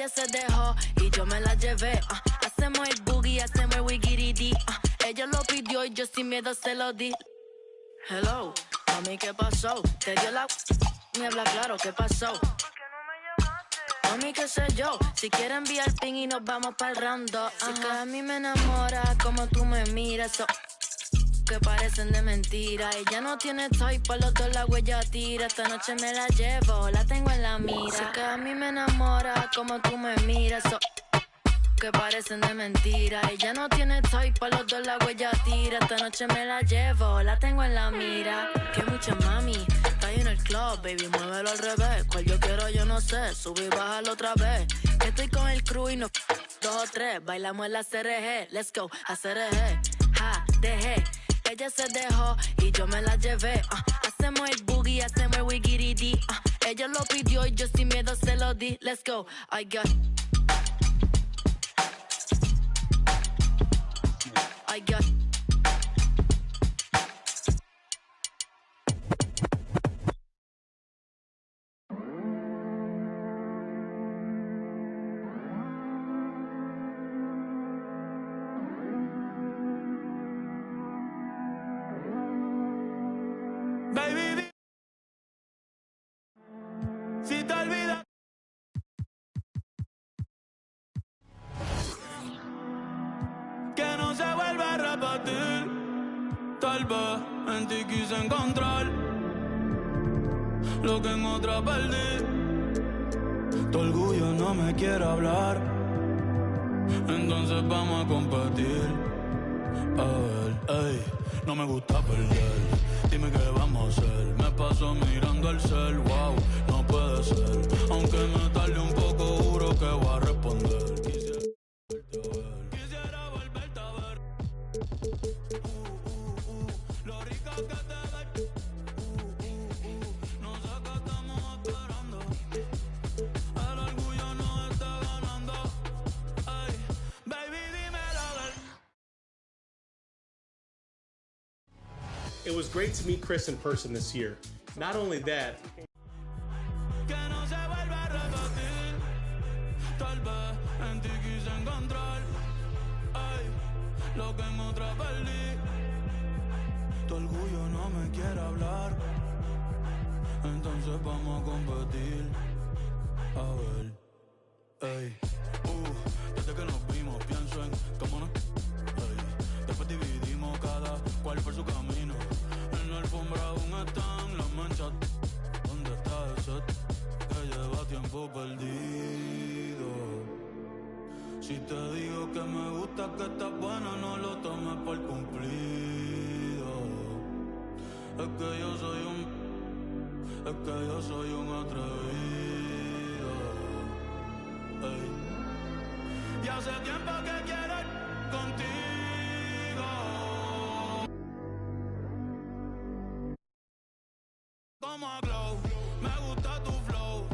Ella se dejó y yo me la llevé. Hacemos el boogie, hacemos el wigiridi. Ella lo pidió y yo sin miedo se lo di. Hello, mami, ¿qué pasó? Te dio la... Me habla claro, ¿qué pasó? Mami, qué sé yo, si quieres enviar ping y nos vamos pa'l round 2. Si que a mí me enamora como tú me miras, que parecen de mentira. Ella no tiene type, pa' los dos la huella tira. Esta noche me la llevo, la tengo en la mira. Si que a mí me enamora como tú me miras, que parecen de mentira. Ella no tiene type, pa' los dos la huella tira. Esta noche me la llevo, la tengo en la mira. Que mucha mami, está ahí en el club, baby, muévelo al revés. Cual yo quiero, yo no sé, subí y bájalo otra vez. Que estoy con el crew y nos 2 o 3, bailamos en la CRG, let's go, a CRG, ja, dejé. Ella se dejó y yo me la llevé. Hacemos el boogie, hacemos el wigiridi. Ella lo pidió y yo sin miedo se lo di. Let's go, I got. Baby, si te olvidas que no se vuelve a repetir. Tal vez en ti quise encontrar lo que en otra perdí. Tu orgullo no me quiere hablar, entonces vamos a competir. A ver, ey, no me gusta perder. Dime qué vamos a hacer. Me paso mirando el cel, wow, no puede ser. Aunque me tarde un poco, juro que voy a responder. Quisiera volverte a ver. Lo rico que te ves. No sé qué estamos esperando. El orgullo nos está ganando. Ay, baby, dime la verdad. It was great to meet Chris in person this year. Not only that, Que no se vuelva a repetir. Tal vez en ti quise encontrar, ay, lo que en otra perdí. Tu orgullo no me quiere hablar, entonces vamos a competir. A ver, ey, desde que nos vimos pienso en cómo no, ey, después dividimos cada cual por su camino. En la alfombra aún están las manchas. ¿Dónde está ese que lleva tiempo perdido? Si te digo que me gusta, que estás buena, no lo tomes por cumplido. Es que yo soy un atrevido. Ey. Y hace tiempo que quiero ir contigo. Como a glow, me gusta tu flow.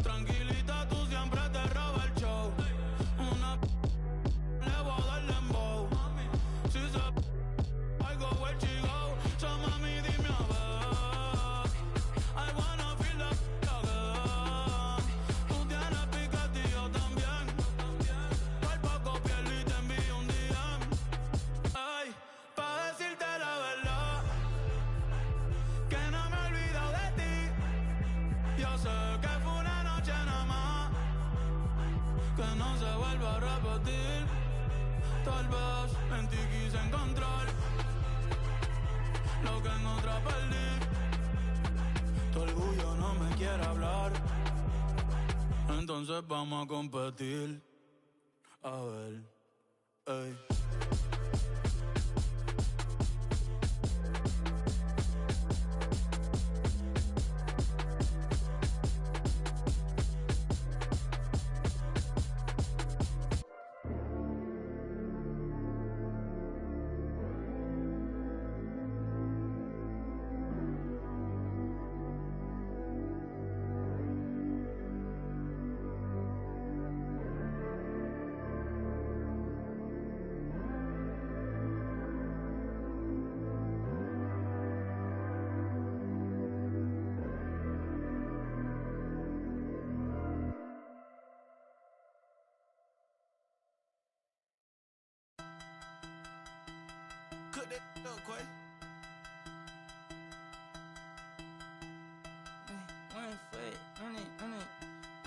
Tranquilita, tú siempre te roba el show. Una le voy a dar dembow. Si se I go where she go. So mami, dime a ver. I wanna feel the again. Tú tienes picante y yo también. Por poco piel y te envío un DM. Ay, pa' decirte la verdad, que no me he olvidado de ti. Yo sé que fue una noche nada más, que no se vuelva a repetir. Tal vez en ti quise encontrar lo que en otra perdí. Tu orgullo no me quiere hablar, entonces vamos a competir. A ver, ey. Fuck that up, Quay. 1 foot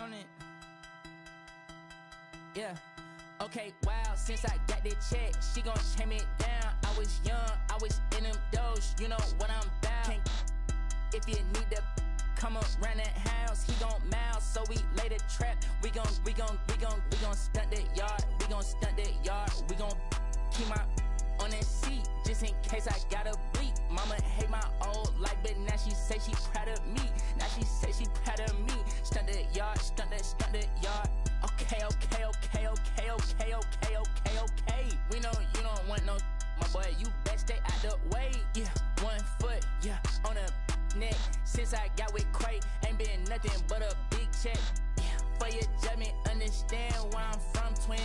on it. Yeah. Okay, wow, since I got that check, she gon' chain me down. I was young, I was in them doors, you know what I'm about. If you need to come around that house, he gon' mouse, so we lay the trap. We gon' stunt that yard, we gon' stunt that yard. We gon' keep my on that seat, just in case I gotta bleep. Mama hate my old life, but now she say she proud of me. Now she say she proud of me. Stunt that yard, stunt that yard. Okay. We know you don't want no, my boy, you best stay out the way. Yeah, 1 foot, yeah, on the neck. Since I got with Quay, ain't been nothing but a big check. Yeah, for your judgment, understand where I'm from, twin.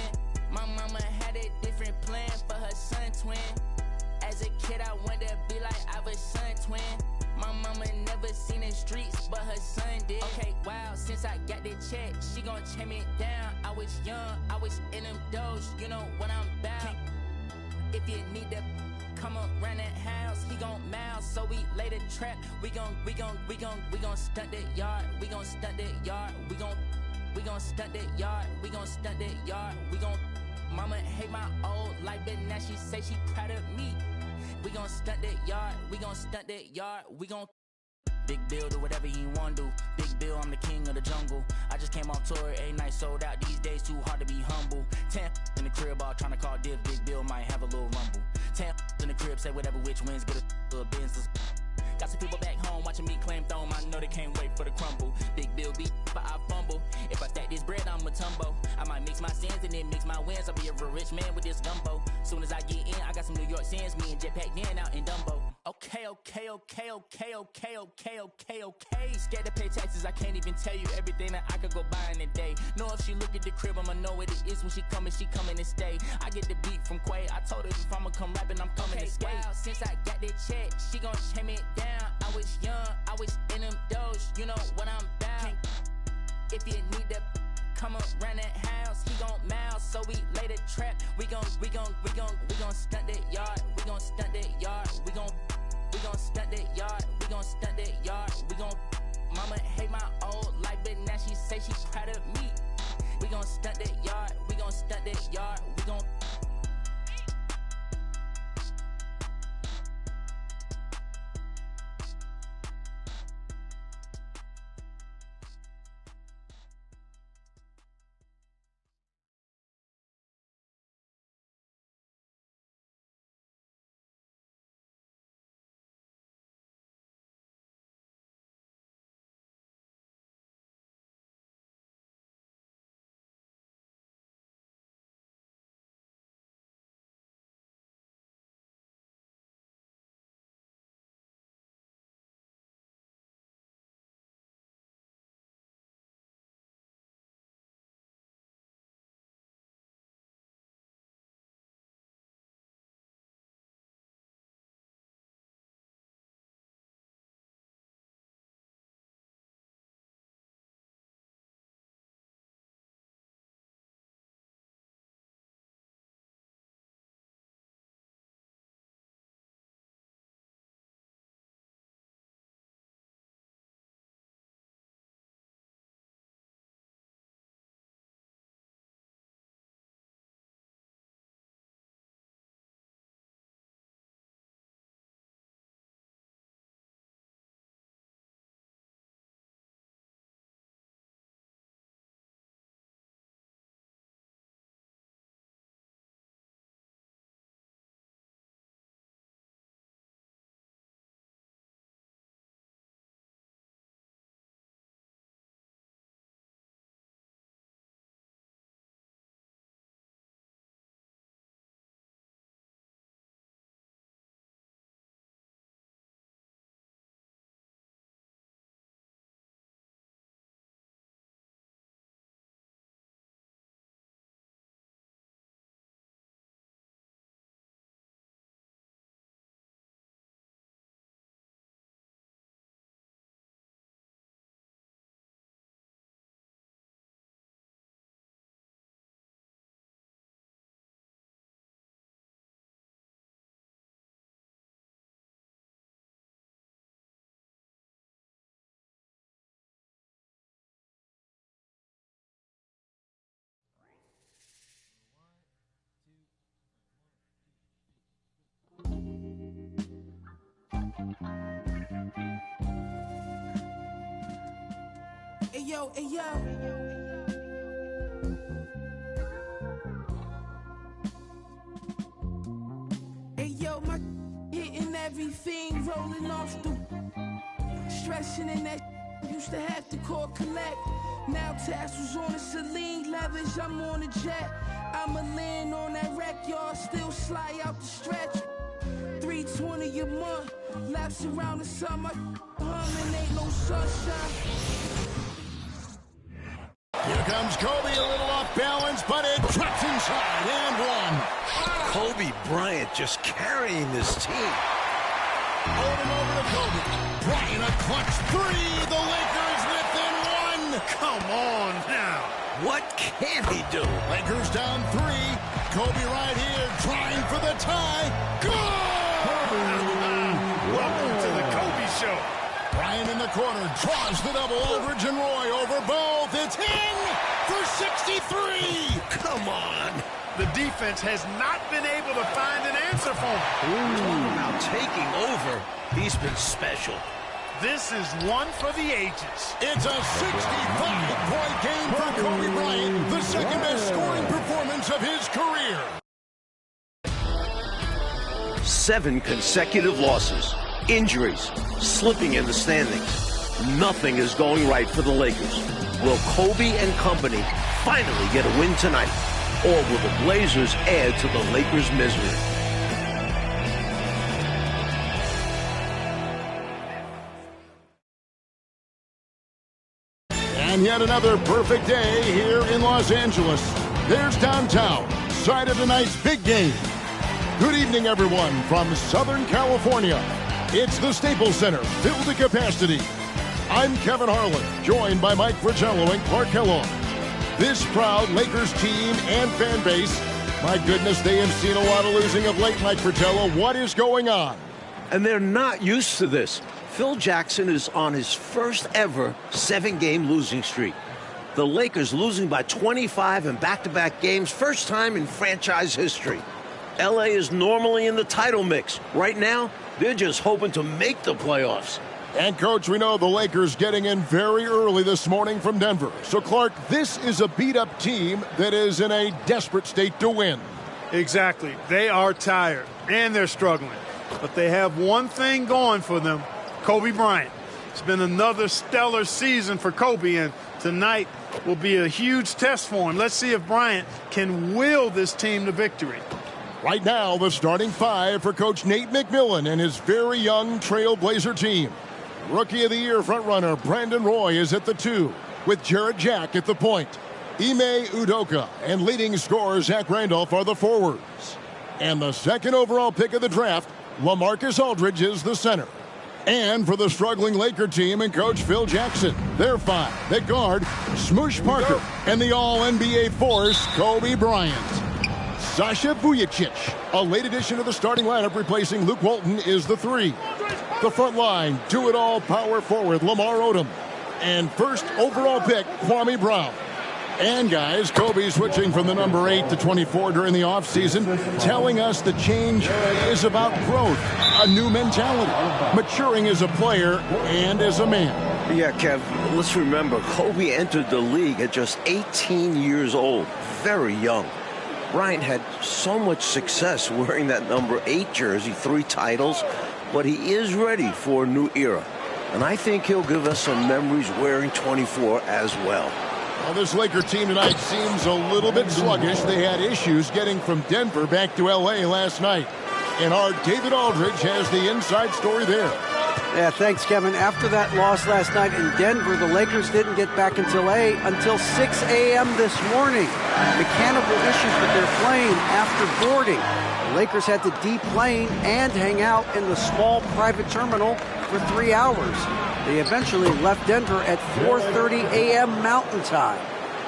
My mama had a different plan for her son, twin. As a kid, I wanted to be like I was son, twin. My mama never seen the streets, but her son did. Okay, wow, since I got the check, she gon' chain me down. I was young, I was in them doors, you know what I'm about. If you need to come around that house, he gon' mouse, so we lay the trap. We gon' stunt that yard. We gon' stunt that yard. We gon' stunt that yard. We gon' stunt that yard. Mama hate my old life, but now she say she proud of me. We gon' stunt that yard. We gon' stunt that yard. We gon' Big Bill, do whatever he wanna do. Big Bill, I'm the king of the jungle. I just came off tour, 8 nights sold out. These days too hard to be humble. 10 in the crib, all tryna call div. Big Bill might have a little rumble. 10 in the crib, say whatever which wins, get a business. Got some people back home watching me claim throne. I know they can't wait for the crumble. Big Bill beat, but I fumble. If I stack this bread, I'm a tumbo. I might mix my sins and then mix my wins. I'll be a real rich man with this gumbo. Soon as I get in, I got some New York sins. Me and Jetpack Den out in Dumbo. Okay. Scared to pay taxes, I can't even tell you everything that I could go buy in a day. Know if she look at the crib, I'ma know what it is when she coming to stay. I get the beat from Quay. I told her if I'ma come rapping, I'm coming to skate. Wow, since I got that check, she gon' chain me down. I was young, I was in them doors, you know what I'm about. If you need to come around that house, he gon' mouse, so we lay the trap. We gon' stunt that yard. We gon' stunt that yard. We gon' stunt that yard. We gon' stunt that yard. Mama hate my old life, but now she say she proud of me. We gon' stunt that yard. We gon' stunt that yard. We gon' Hey yo, hey yo. Hey yo, my hitting everything, rolling off the stressing in that used to have to call collect. Now tassels on the Celine leathers, I'm on a jet. I'ma land on that wreck, y'all still slide out the stretch. 320 a month, laps around the summer, humming, ain't no sunshine. Here comes Kobe, a little off balance, but it drops inside and one. Kobe Bryant just carrying this team. Holding over to Kobe. Bryant a clutch three. The Lakers within one. Come on now. What can he do? Lakers down three. Kobe right here trying for the tie. Good! Welcome to the Kobe Show. Bryant in the corner draws the double. Aldridge and Roy over both. It's in for 63. Come on. The defense has not been able to find an answer for him. Talking about taking over. He's been special. This is one for the ages. It's a 65-point game for Kobe Bryant, the second best scoring performance of his career. 7 consecutive losses, injuries, slipping in the standings. Nothing is going right for the Lakers. Will Kobe and company finally get a win tonight? Or will the Blazers add to the Lakers' misery? And yet another perfect day here in Los Angeles. There's downtown, site of tonight's big game. Good evening, everyone, from Southern California. It's the Staples Center, filled to capacity. I'm Kevin Harlan, joined by Mike Fratello and Clark Kellogg. This proud Lakers team and fan base, my goodness, they have seen a lot of losing of late, Mike Fratello. What is going on? And they're not used to this. Phil Jackson is on his first ever 7-game losing streak. The Lakers losing by 25 in back-to-back games, first time in franchise history. LA is normally in the title mix. Right now, they're just hoping to make the playoffs. And, Coach, we know the Lakers getting in very early this morning from Denver. So, Clark, this is a beat-up team that is in a desperate state to win. Exactly. They are tired, and they're struggling. But they have one thing going for them, Kobe Bryant. It's been another stellar season for Kobe, and tonight will be a huge test for him. Let's see if Bryant can will this team to victory. Right now, the starting 5 for Coach Nate McMillan and his very young Trailblazer team. Rookie of the Year frontrunner Brandon Roy is at the 2, with Jarrett Jack at the point. Ime Udoka and leading scorer Zach Randolph are the forwards. And the second overall pick of the draft, LaMarcus Aldridge is the center. And for the struggling Laker team and Coach Phil Jackson, their 5 at guard, Smoosh Parker, and the All-NBA force, Kobe Bryant. Sasha Vujacic, a late addition to the starting lineup replacing Luke Walton, is the 3. The front line, do-it-all power forward Lamar Odom. And first overall pick, Kwame Brown. And guys, Kobe switching from the number 8 to 24 during the offseason, telling us the change is about growth, a new mentality, maturing as a player and as a man. Yeah, Kev, let's remember, Kobe entered the league at just 18 years old, very young. Bryant had so much success wearing that number 8 jersey, 3 titles, but he is ready for a new era. And I think he'll give us some memories wearing 24 as well. Well, this Laker team tonight seems a little bit sluggish. They had issues getting from Denver back to L.A. last night. And our David Aldridge has the inside story there. Yeah, thanks, Kevin. After that loss last night in Denver, the Lakers didn't get back until 6 a.m. this morning. Mechanical issues with their plane after boarding. The Lakers had to deplane and hang out in the small private terminal for 3 hours. They eventually left Denver at 4:30 a.m. Mountain Time.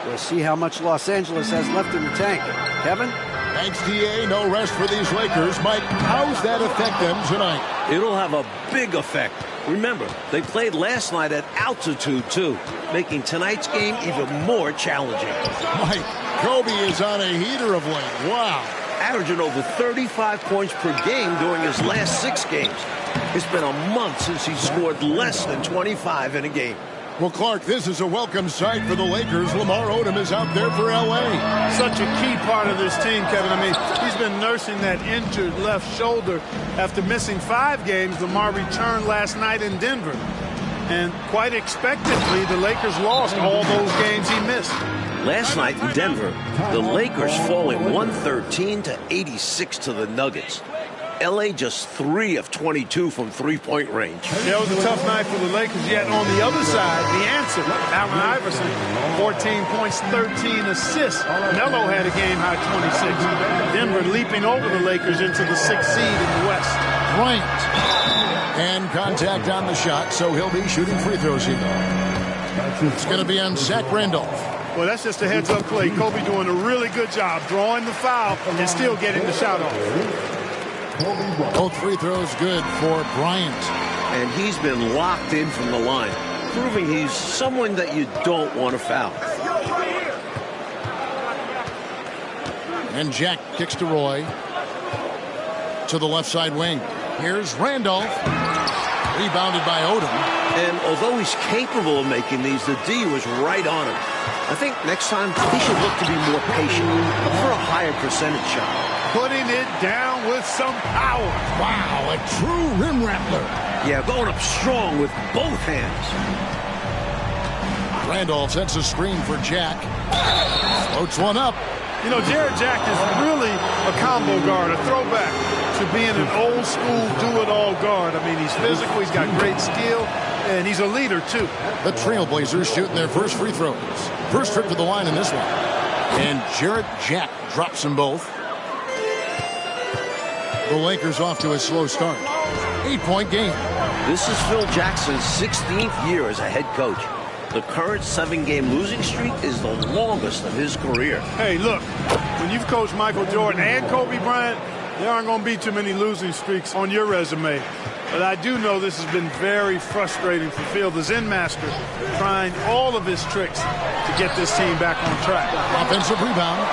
We'll see how much Los Angeles has left in the tank. Kevin? Thanks, D.A. No rest for these Lakers. Mike, how's that affect them tonight? It'll have a big effect. Remember, they played last night at altitude, too, making tonight's game even more challenging. Mike, Kobe is on a heater of late. Wow. Averaging over 35 points per game during his last 6 games. It's been a month since he scored less than 25 in a game. Well, Clark, this is a welcome sight for the Lakers. Lamar Odom is out there for L.A. Such a key part of this team, Kevin. I mean, he's been nursing that injured left shoulder. After missing 5 games, Lamar returned last night in Denver. And quite expectedly, the Lakers lost all those games he missed. Last night in Denver, the Lakers falling 113-86 to the Nuggets. L.A. just 3 of 22 from three-point range. That was a tough night for the Lakers, yet on the other side, the answer, Allen Iverson, 14 points, 13 assists. Melo had a game-high 26. Denver leaping over the Lakers into the 6th seed in the West. Bryant. And contact on the shot, so he'll be shooting free throws here. It's going to be on Zach Randolph. Well, that's just a heads-up play. Kobe doing a really good job drawing the foul and still getting the shot off. Both free throws good for Bryant. And he's been locked in from the line, proving he's someone that you don't want to foul. And Jack kicks to Roy. To the left side wing. Here's Randolph. Rebounded by Odom. And although he's capable of making these, the D was right on him. I think next time he should look to be more patient, look for a higher percentage shot. Putting it down with some power. Wow, a true rim rattler. Yeah, going up strong with both hands. Randolph sets a screen for Jack. Floats one up. You know, Jared Jack is really a combo guard, a throwback to being an old-school do-it-all guard. I mean, he's physical, he's got great skill, and he's a leader, too. The Trailblazers shooting their first free throws. First trip to the line in this one. And Jared Jack drops them both. The Lakers off to a slow start. 8-point game. This is Phil Jackson's 16th year as a head coach. The current 7-game losing streak is the longest of his career. Hey, look, when you've coached Michael Jordan and Kobe Bryant, there aren't going to be too many losing streaks on your resume. But I do know this has been very frustrating for Phil, the Zen master, trying all of his tricks to get this team back on track. Offensive rebound.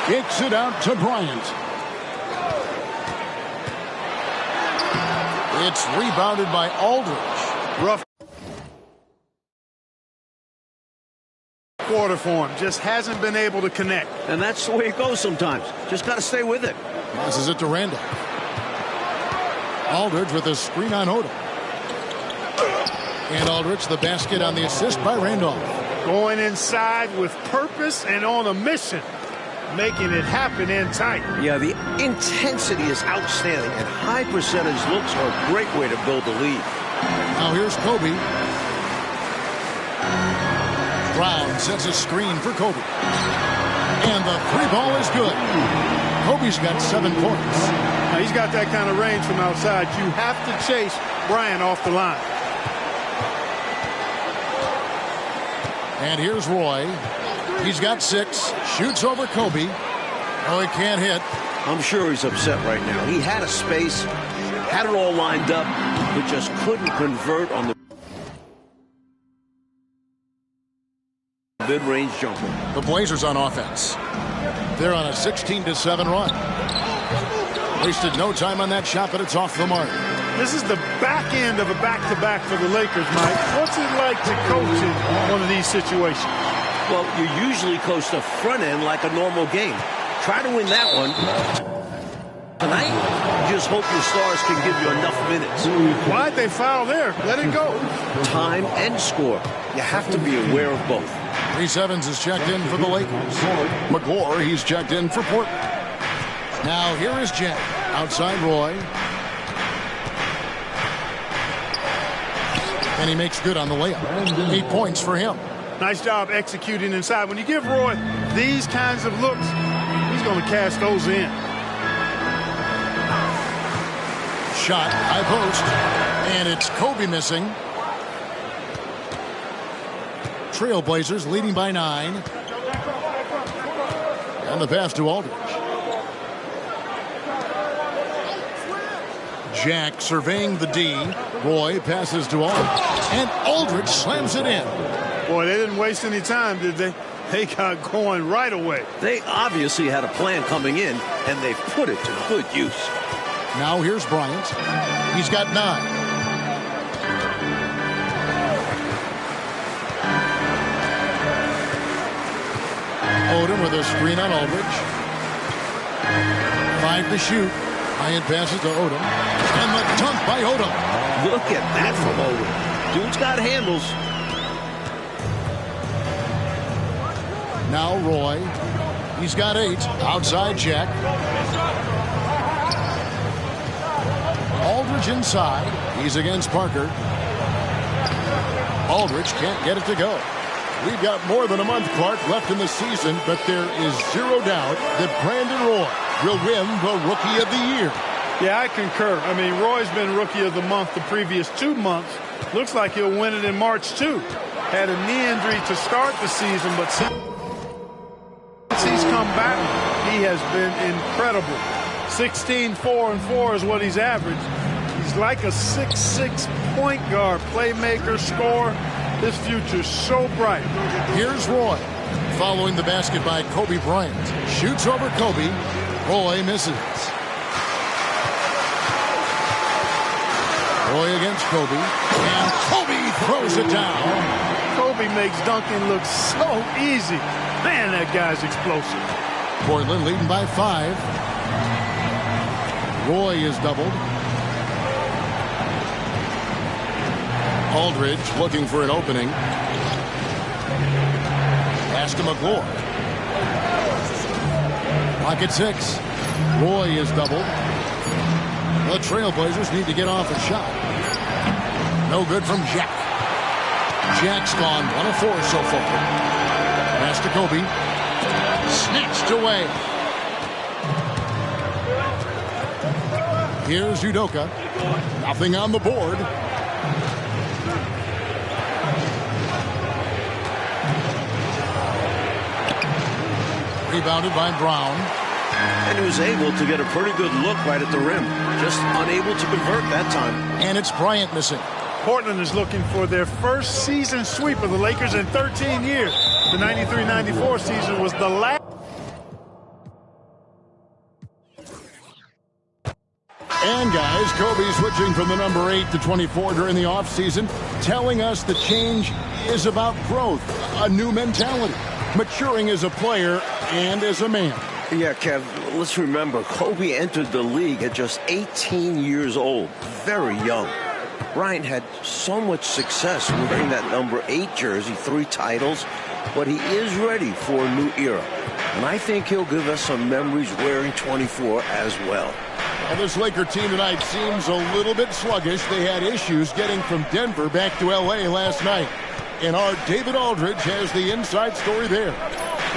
Kicks it out to Bryant. It's rebounded by Aldridge. Rough quarter for him. Just hasn't been able to connect. And that's the way it goes sometimes. Just got to stay with it. Passes it to Randolph. Aldridge with a screen on Odom. And Aldridge the basket on the assist by Randolph. Going inside with purpose and on a mission. Making it happen in tight. Yeah, the intensity is outstanding, and high percentage looks are a great way to build a lead. Now here's Kobe. Brown sets a screen for Kobe. And the 3-ball is good. Kobe's got 7 points. Now he's got that kind of range from outside. You have to chase Bryant off the line. And here's Roy. He's got 6. Shoots over Kobe. Oh, he can't hit. I'm sure he's upset right now. He had a space, had it all lined up, but just couldn't convert on the mid-range jumper. The Blazers on offense. They're on a 16-7 run. Wasted no time on that shot, but it's off the mark. This is the back end of a back-to-back for the Lakers, Mike. What's it like to coach in one of these situations? Well, you usually coach the front end like a normal game. Try to win that one. Tonight, you just hope your stars can give you enough minutes. Why'd they foul there? Let it go. Time and score. You have to be aware of both. Reese Evans is checked in for the Lakers. McGlure, he's checked in for Portland. Now here is Jack. Outside Roy. And he makes good on the layup. 8 points for him. Nice job executing inside. When you give Roy these kinds of looks, he's going to cash those in. Shot, high post. And it's Kobe missing. Trailblazers leading by 9. And the pass to Aldridge. Jack surveying the D. Roy passes to Aldridge. And Aldridge slams it in. Boy, they didn't waste any time, did they? They got going right away. They obviously had a plan coming in, and they've put it to good use. Now here's Bryant. He's got 9. Odom with a screen on Aldridge. 5 to shoot. High-end passes to Odom. And the dunk by Odom. Look at that from Odom. Dude's got handles. Now Roy. He's got 8. Outside Jack. Aldridge inside. He's against Parker. Aldridge can't get it to go. We've got more than a month, Clark, left in the season, but there is zero doubt that Brandon Roy will win the Rookie of the Year. Yeah, I concur. I mean, Roy's been Rookie of the Month the previous 2 months. Looks like he'll win it in March, too. Had a knee injury to start the season, but since he's come back, he has been incredible. 16, 4, and 4 is what he's averaged. He's like a 6'6" point guard, playmaker, scorer. His future's so bright. Here's Roy. Following the basket by Kobe Bryant. Shoots over Kobe. Roy misses. Roy against Kobe. And Kobe throws it down. Kobe makes dunking look so easy. Man, that guy's explosive. Portland leading by 5. Roy is doubled. Aldridge looking for an opening. Pass to McClure. Pocket 6. Roy is doubled. The Trailblazers need to get off a shot. No good from Jack. Jack's gone 1 of 4 so far. Pass to Kobe. Snatched away. Here's Udoka. Nothing on the board. Rebounded by Brown. And he was able to get a pretty good look right at the rim. Just unable to convert that time. And it's Bryant missing. Portland is looking for their first season sweep of the Lakers in 13 years. The 93-94 season was the last. And guys, Kobe switching from the number 8 to 24 during the offseason, telling us the change is about growth, a new mentality, maturing as a player and as a man. Yeah, Kev, let's remember, Kobe entered the league at just 18 years old, very young. Bryant had so much success wearing that number 8 jersey, 3 titles, but he is ready for a new era. And I think he'll give us some memories wearing 24 as well. Well, this Laker team tonight seems a little bit sluggish. They had issues getting from Denver back to L.A. last night. And our David Aldridge has the inside story there.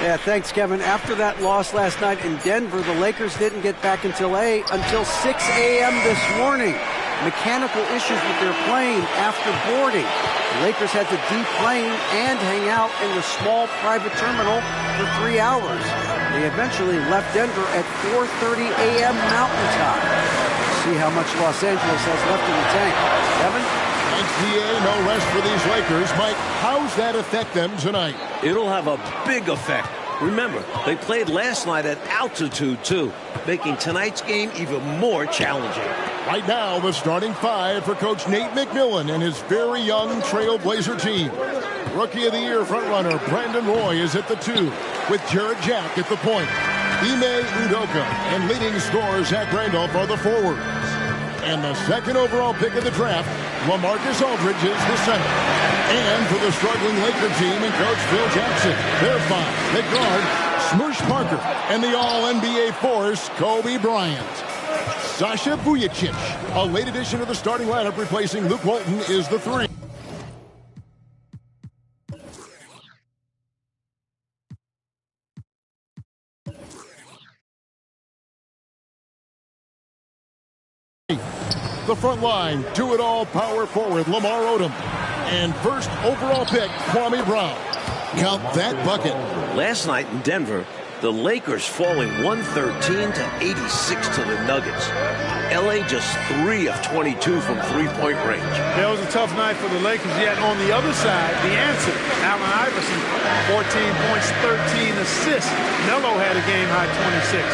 Yeah, thanks, Kevin. After that loss last night in Denver, the Lakers didn't get back until 6 a.m. this morning. Mechanical issues with their plane after boarding. The Lakers had to deplane and hang out in the small private terminal for 3 hours. They eventually left Denver at 4:30 a.m. Mountain Time. See how much Los Angeles has left in the tank. Kevin? Thanks, PA. No rest for these Lakers. Mike, how's that affect them tonight? It'll have a big effect. Remember, they played last night at altitude, too, making tonight's game even more challenging. Right now, the starting 5 for Coach Nate McMillan and his very young Trailblazer team. Rookie of the Year frontrunner Brandon Roy is at the 2, with Jared Jack at the point. Deme, Udoka, and leading scorer Zach Randolph are the forwards. And the second overall pick of the draft, LaMarcus Aldridge is the center. And for the struggling Laker team and Coach Phil Jackson, their 5 at guard, Smoosh Parker, and the All-NBA force, Kobe Bryant. Sasha Vujacic, a late addition to the starting lineup replacing Luke Walton, is the 3. The front line, do-it-all power forward Lamar Odom. And first overall pick, Kwame Brown. Count that bucket. Last night in Denver, the Lakers falling 113 to 86 to the Nuggets. L.A. just 3 of 22 from three-point range. It was a tough night for the Lakers, yet on the other side, the answer, Allen Iverson, 14 points, 13 assists. Melo had a game-high 26.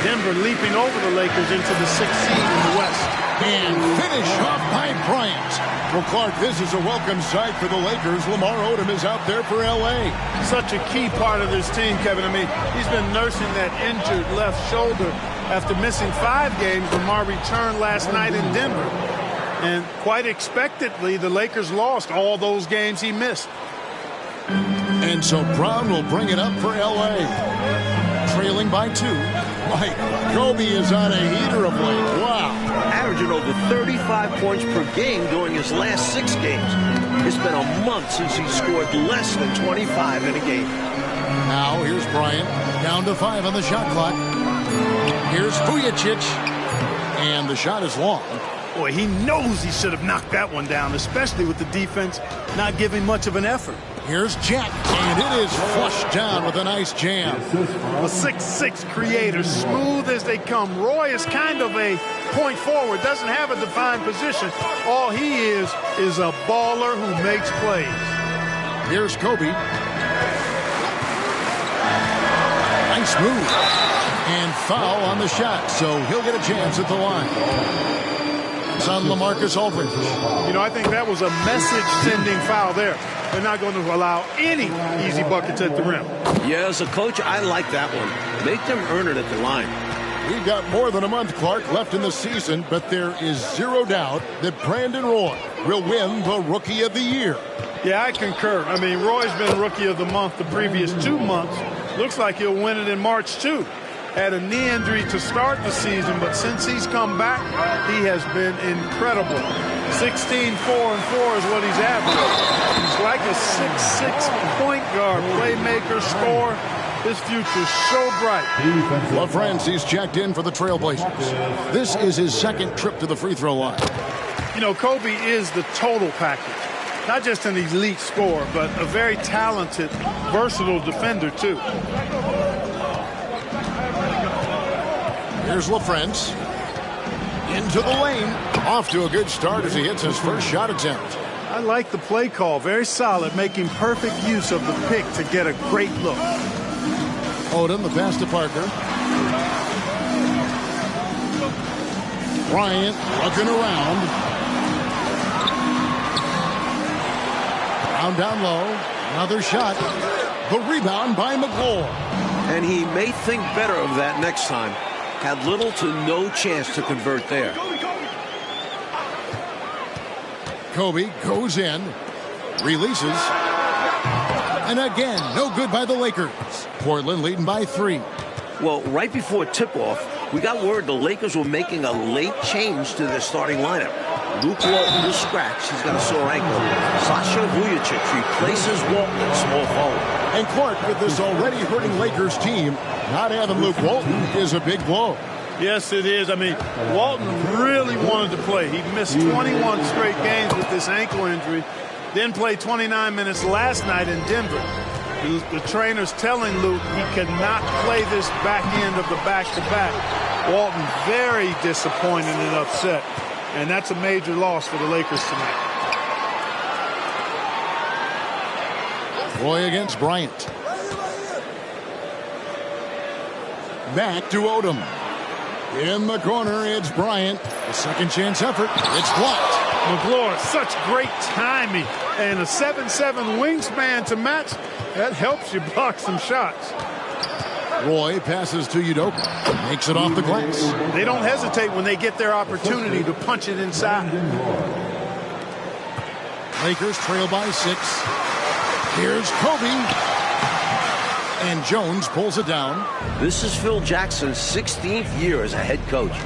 Denver leaping over the Lakers into the 6th seed in the West. And finish off by Bryant. Well, Clark, this is a welcome sight for the Lakers. Lamar Odom is out there for L.A. Such a key part of this team, Kevin. I mean, he's been nursing that injured left shoulder. After missing 5 games, Lamar returned last night in Denver. And quite expectedly, the Lakers lost all those games he missed. And so Brown will bring it up for L.A. Trailing by 2. Mike, Kobe is on a heater of late. Wow. Averaging over 35 points per game during his last 6 games. It's been a month since he scored less than 25 in a game. Now here's Bryant. Down to 5 on the shot clock. Here's Vujicic. And the shot is long. Boy, he knows he should have knocked that one down, especially with the defense not giving much of an effort. Here's Jack, and it is flushed down with a nice jam. The 6'6" creator, smooth as they come. Roy is kind of a point forward, doesn't have a defined position. All he is a baller who makes plays. Here's Kobe. Nice move. And foul on the shot, so he'll get a chance at the line. It's on LaMarcus Aldridge. You know, I think that was a message-sending foul there. They're not going to allow any easy buckets at the rim. Yeah, as a coach, I like that one. Make them earn it at the line. We've got more than a month, Clark, left in the season, but there is zero doubt that Brandon Roy will win the Rookie of the Year. Yeah, I concur. I mean, Roy's been Rookie of the Month the previous 2 months. Looks like he'll win it in March, too. Had a knee injury to start the season, but since he's come back, he has been incredible. 16, 4, and 4 is what he's averaging. He's like a 6'6" point guard, playmaker, scorer. His future's so bright. Well, friends, he's checked in for the Trailblazers. This is his 2nd trip to the free throw line. You know, Kobe is the total package. Not just an elite scorer, but a very talented, versatile defender, too. Here's LaFrance. Into the lane. Off to a good start as he hits his first shot attempt. I like the play call. Very solid, making perfect use of the pick to get a great look. Odom, the pass to Parker. Bryant looking around. Brown down low. Another shot. The rebound by McClure. And he may think better of that next time. Had little to no chance to convert there. Kobe goes in, releases, and again, no good by the Lakers. Portland leading by 3. Well, right before tip-off, we got word the Lakers were making a late change to their starting lineup. Luke Walton will scratch. He's got a sore ankle. Sasha Vujicic replaces Walton at small forward. And Clark, with this already hurting Lakers team, not having Luke Walton is a big blow. Yes, it is. I mean, Walton really wanted to play. He missed 21 straight games with this ankle injury, then played 29 minutes last night in Denver. The trainer's telling Luke he cannot play this back end of the back-to-back. Walton very disappointed and upset, and that's a major loss for the Lakers tonight. Roy against Bryant. Back to Odom. In the corner, it's Bryant. A second chance effort. It's blocked. McClure, such great timing. And a 7'7" wingspan to match. That helps you block some shots. Roy passes to Udoka. Makes it off the glass. They don't hesitate when they get their opportunity to punch it inside. Lakers trail by 6. Here's Kobe. And Jones pulls it down. This is Phil Jackson's 16th year as a head coach.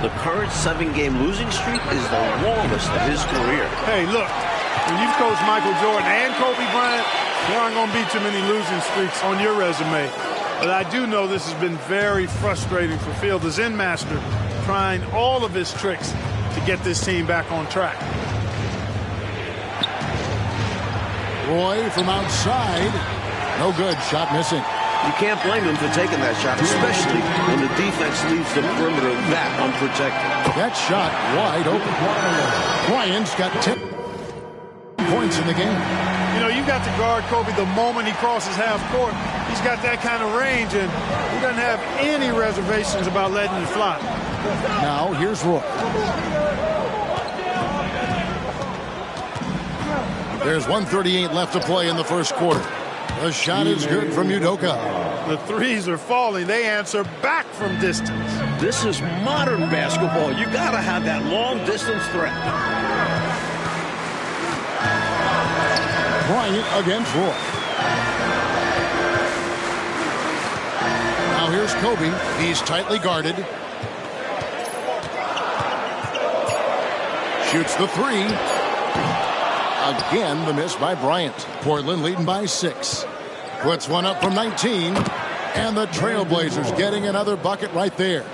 The current 7-game losing streak is the longest of his career. Hey, look, when you've coached Michael Jordan and Kobe Bryant, there aren't going to be too many losing streaks on your resume. But I do know this has been very frustrating for Phil, the Zen master, trying all of his tricks to get this team back on track. Roy from outside. No good. Shot missing. You can't blame him for taking that shot, especially when the defense leaves the perimeter that unprotected. That shot wide open. Bryant's got 10 points in the game. You know, you got to guard Kobe the moment he crosses half court. He's got that kind of range, and he doesn't have any reservations about letting it fly. Now, here's Roy. There's 1:38 left to play in the first quarter. The shot is good from Udoka. The threes are falling. They answer back from distance. This is modern basketball. You got to have that long-distance threat. Bryant against Roy. Now here's Kobe. He's tightly guarded. Shoots the three. Again, the miss by Bryant. Portland leading by 6. Puts one up from 19. And the Trailblazers getting another bucket right there.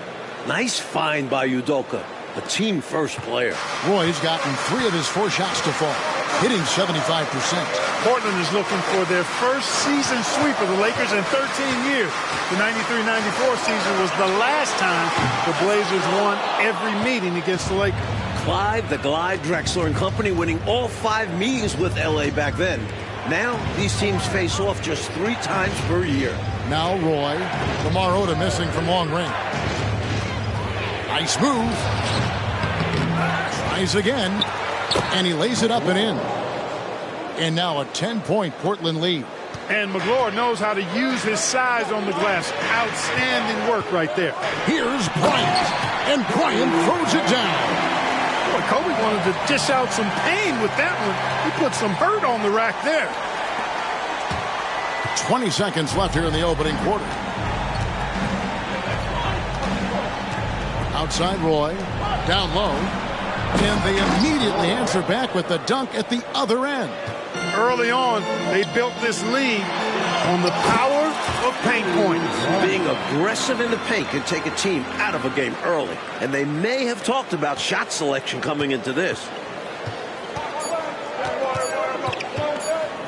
Nice find by Udoka, a team-first player. Roy's gotten 3 of his 4 shots to fall, hitting 75%. Portland is looking for their first season sweep of the Lakers in 13 years. The 93-94 season was the last time the Blazers won every meeting against the Lakers. Clyde, the Glide, Drexler and company winning all 5 meetings with LA back then. Now, these teams face off just 3 times per year. Now Roy. Lamar Odom missing from long range. Nice move. Tries again. And he lays it up and in. And now a 10-point Portland lead. And McLaurin knows how to use his size on the glass. Outstanding work right there. Here's Bryant. And Bryant throws it down. Boy, Kobe wanted to dish out some pain with that one. He put some hurt on the rack there. 20 seconds left here in the opening quarter. Outside Roy. Down low. And they immediately answer back with the dunk at the other end. Early on, they built this lead on the power of paint points. Being aggressive in the paint can take a team out of a game early. And they may have talked about shot selection coming into this.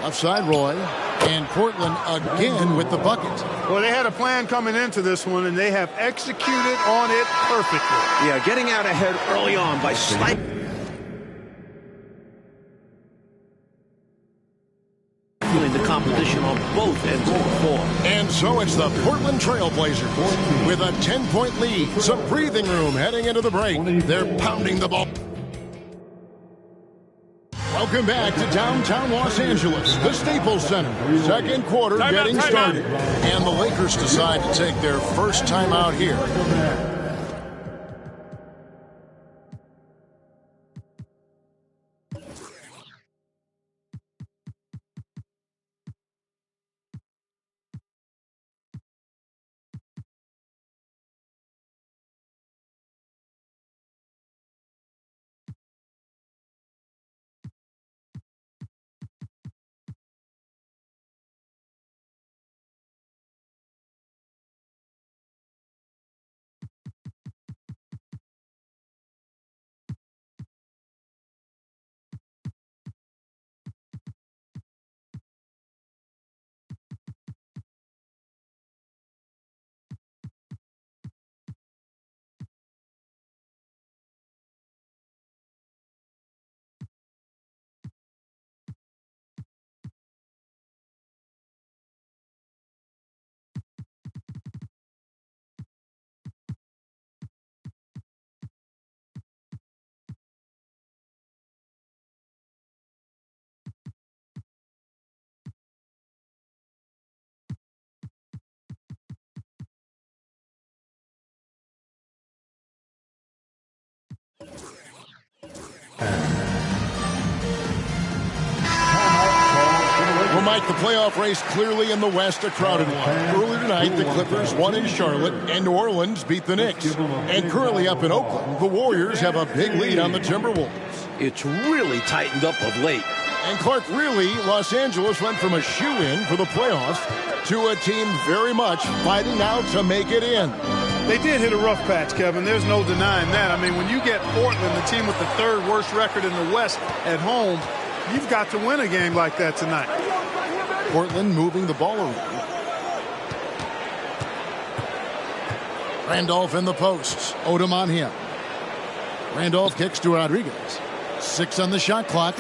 Outside Roy. And Portland again with the bucket. Well, they had a plan coming into this one, and they have executed on it perfectly. Yeah, getting out ahead early on by sniping the competition on both ends of the floor. And so it's the Portland Trailblazers with a 10-point lead. Some breathing room heading into the break. They're pounding the ball. Welcome back to downtown Los Angeles, the Staples Center. Second quarter getting started. And the Lakers decide to take their first time out here. Well, Mike, the playoff race clearly in the West, a crowded one. Earlier tonight, the Clippers won in Charlotte, and New Orleans beat the Knicks. And currently up in Oakland, the Warriors have a big lead on the Timberwolves. It's really tightened up of late. And Clark, really, Los Angeles went from a shoe-in for the playoffs to a team very much fighting out to make it in. They did hit a rough patch, Kevin. There's no denying that. I mean, when you get Portland, the team with the 3rd worst record in the West at home, you've got to win a game like that tonight. Portland moving the ball around. Randolph in the posts. Odom on him. Randolph kicks to Rodriguez. 6 on the shot clock.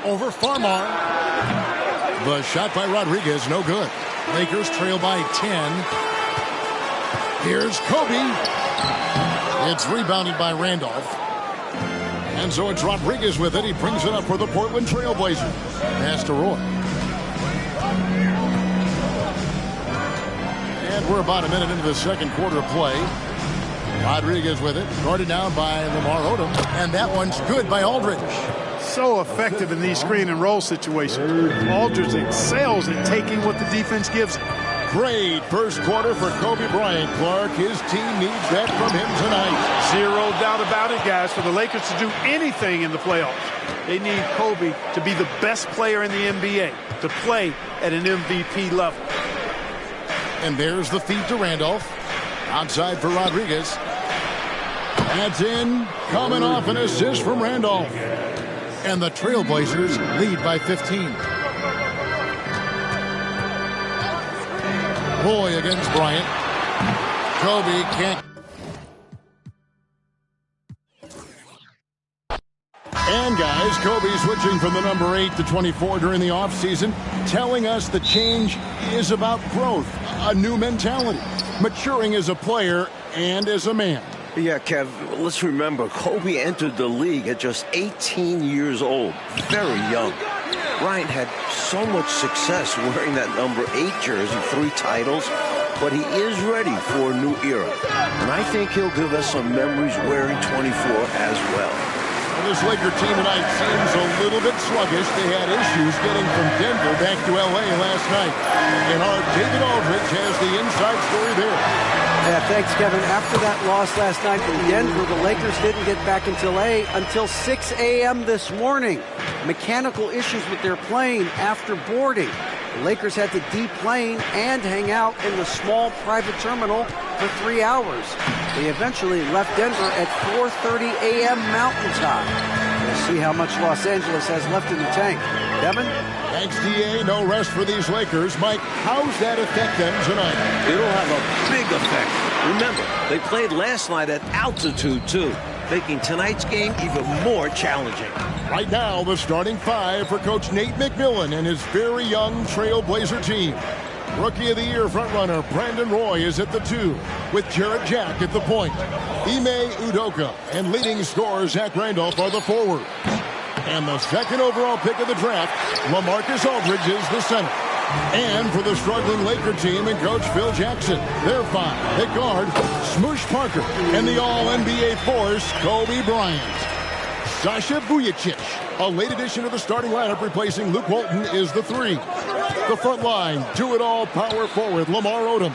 Over Farmar. The shot by Rodriguez, no good. Lakers trail by 10. Here's Kobe. It's rebounded by Randolph. And so it's Rodriguez with it. He brings it up for the Portland Trail Blazers. Pass to Roy. And we're about a minute into the second quarter of play. Rodriguez with it. Guarded down by Lamar Odom. And that one's good by Aldridge. So effective in these screen and roll situations. Aldridge excels at taking what the defense gives him. Great first quarter for Kobe Bryant, Clark. His team needs that from him tonight. Zero doubt about it, guys. For the Lakers to do anything in the playoffs, they need Kobe to be the best player in the NBA, to play at an MVP level. And there's the feed to Randolph. Outside for Rodriguez. That's in. Coming off an assist from Randolph. And the Trailblazers lead by 15. Roy against Bryant. Kobe can't. And guys, Kobe switching from the number 8 to 24 during the offseason, telling us the change is about growth, a new mentality, maturing as a player and as a man. Yeah, Kev, let's remember, Kobe entered the league at just 18 years old, very young. Bryant had so much success wearing that number 8 jersey, 3 titles, but he is ready for a new era. And I think he'll give us some memories wearing 24 as well. Well, this Laker team tonight seems a little bit sluggish. They had issues getting from Denver back to L.A. last night. And our David Aldridge has the inside story there. Yeah, thanks, Kevin. After that loss last night in Denver, the Lakers didn't get back into L.A. until 6 a.m. this morning. Mechanical issues with their plane after boarding. The Lakers had to deplane and hang out in the small private terminal for 3 hours. They eventually left Denver at 4:30 a.m. Mountain Time. We'll see how much Los Angeles has left in the tank. Devin? Thanks, D.A. No rest for these Lakers. Mike, how's that affect them tonight? It'll have a big effect. Remember, they played last night at altitude, too, making tonight's game even more challenging. Right now, the starting 5 for Coach Nate McMillan and his very young Trailblazer team. Rookie of the Year frontrunner Brandon Roy is at the 2, with Jarrett Jack at the point. Ime Udoka and leading scorer Zach Randolph are the forwards. And the second overall pick of the draft, LaMarcus Aldridge is the center. And for the struggling Laker team and coach Phil Jackson, their 5 at guard, Smoosh Parker, and the All-NBA force, Kobe Bryant. Sasha Vujacic, a late addition to the starting lineup replacing Luke Walton, is the 3. The front line, do-it-all power forward Lamar Odom.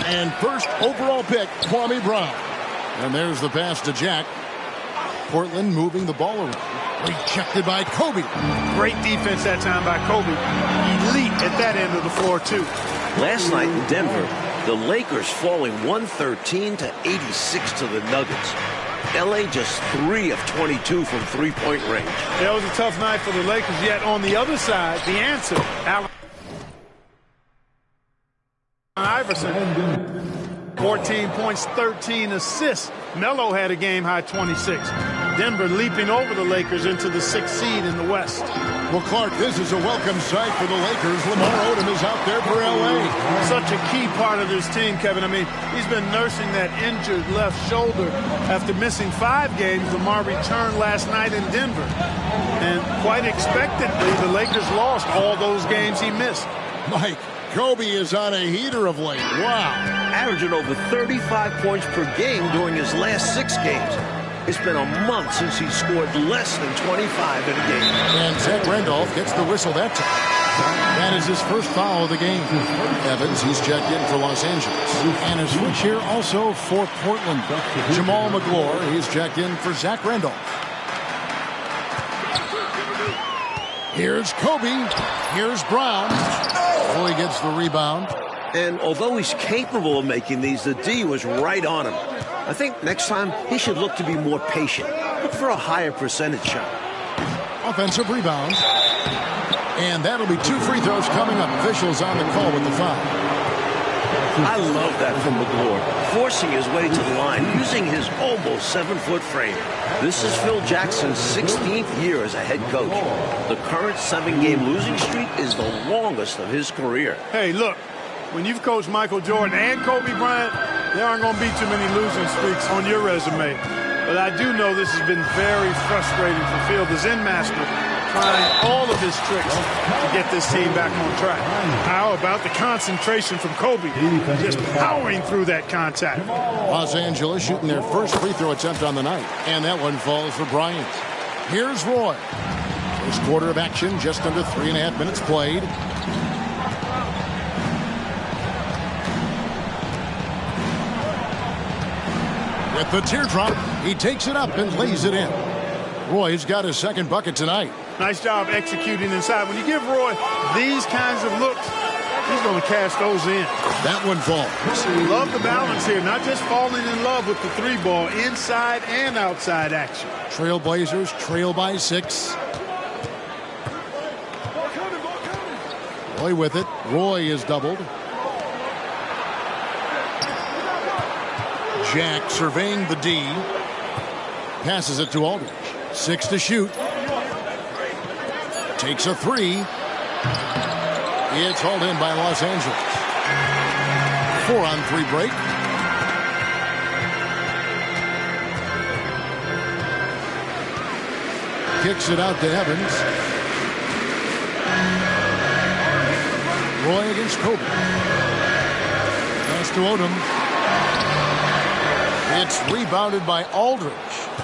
And first overall pick, Kwame Brown. And there's the pass to Jack. Portland moving the ball around. Rejected by Kobe. Great defense that time by Kobe. Elite at that end of the floor, too. Last night in Denver, the Lakers falling 113 to 86 to the Nuggets. L.A. just 3 of 22 from three-point range. That was a tough night for the Lakers, yet on the other side, the answer, Allen Iverson. 14 points, 13 assists. Melo had a game-high 26. Denver leaping over the Lakers into the 6th seed in the West. Well, Clark, this is a welcome sight for the Lakers. Lamar Odom is out there for L.A. Such a key part of this team, Kevin. I mean, he's been nursing that injured left shoulder after missing 5 games. Lamar returned last night in Denver. And quite expectedly, the Lakers lost all those games he missed. Mike, Kobe is on a heater of late. Wow. Averaging over 35 points per game during his last 6 games. It's been a month since he scored less than 25 in a game. And Zach Randolph gets the whistle that time. That is his first foul of the game. Evans, he's checked in for Los Angeles. And a switch here also for Portland. Jamal McGlure, he's checked in for Zach Randolph. Here's Kobe. Here's Brown. Boy gets the rebound. And although he's capable of making these, the D was right on him. I think next time he should look to be more patient. Look for a higher percentage shot. Offensive rebound. And that'll be 2 free throws coming up. Officials on the call with the foul. I love that from McGlure, forcing his way to the line, using his almost 7-foot frame. This is Phil Jackson's 16th year as a head coach. The current 7-game losing streak is the longest of his career. Hey, look, when you've coached Michael Jordan and Kobe Bryant, there aren't going to be too many losing streaks on your resume. But I do know this has been very frustrating for Field as in master, trying all of his tricks to get this team back on track. How about the concentration from Kobe, just powering through that contact? Los Angeles shooting their first free throw attempt on the night, and that one falls for Bryant. Here's Roy. First quarter of action, just under 3.5 minutes played. With the teardrop, he takes it up and lays it in. Roy's got his second bucket tonight. Nice job executing inside. When you give Roy these kinds of looks, he's going to cash those in. That one falls. Love the balance here, not just falling in love with the three ball, inside and outside action. Trailblazers trail by 6. Roy with it. Roy is doubled. Jack surveying the D. Passes it to Aldridge. 6 to shoot. Takes a 3. It's hauled in by Los Angeles. 4-on-3 break. Kicks it out to Evans. Roy against Kobe. Pass to Odom. It's rebounded by Aldridge.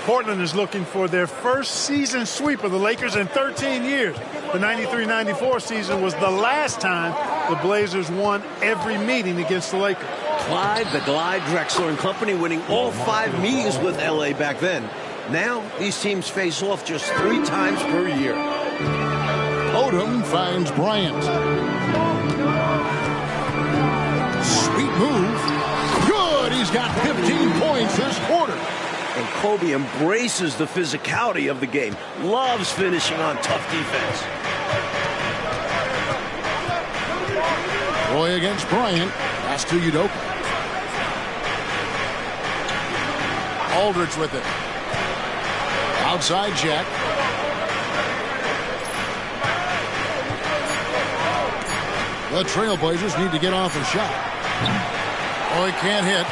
Portland is looking for their first season sweep of the Lakers in 13 years. The 93-94 season was the last time the Blazers won every meeting against the Lakers. Clyde, the Glide, Drexler and company winning all 5 meetings with LA back then. Now, these teams face off just 3 times per year. Odom finds Bryant. Sweet move. Good. He's got 15 points this quarter. And Kobe embraces the physicality of the game. Loves finishing on tough defense. Roy against Bryant. Pass to Udoka. Aldridge with it. Outside Jack. The Trailblazers need to get off a shot. Roy can't hit.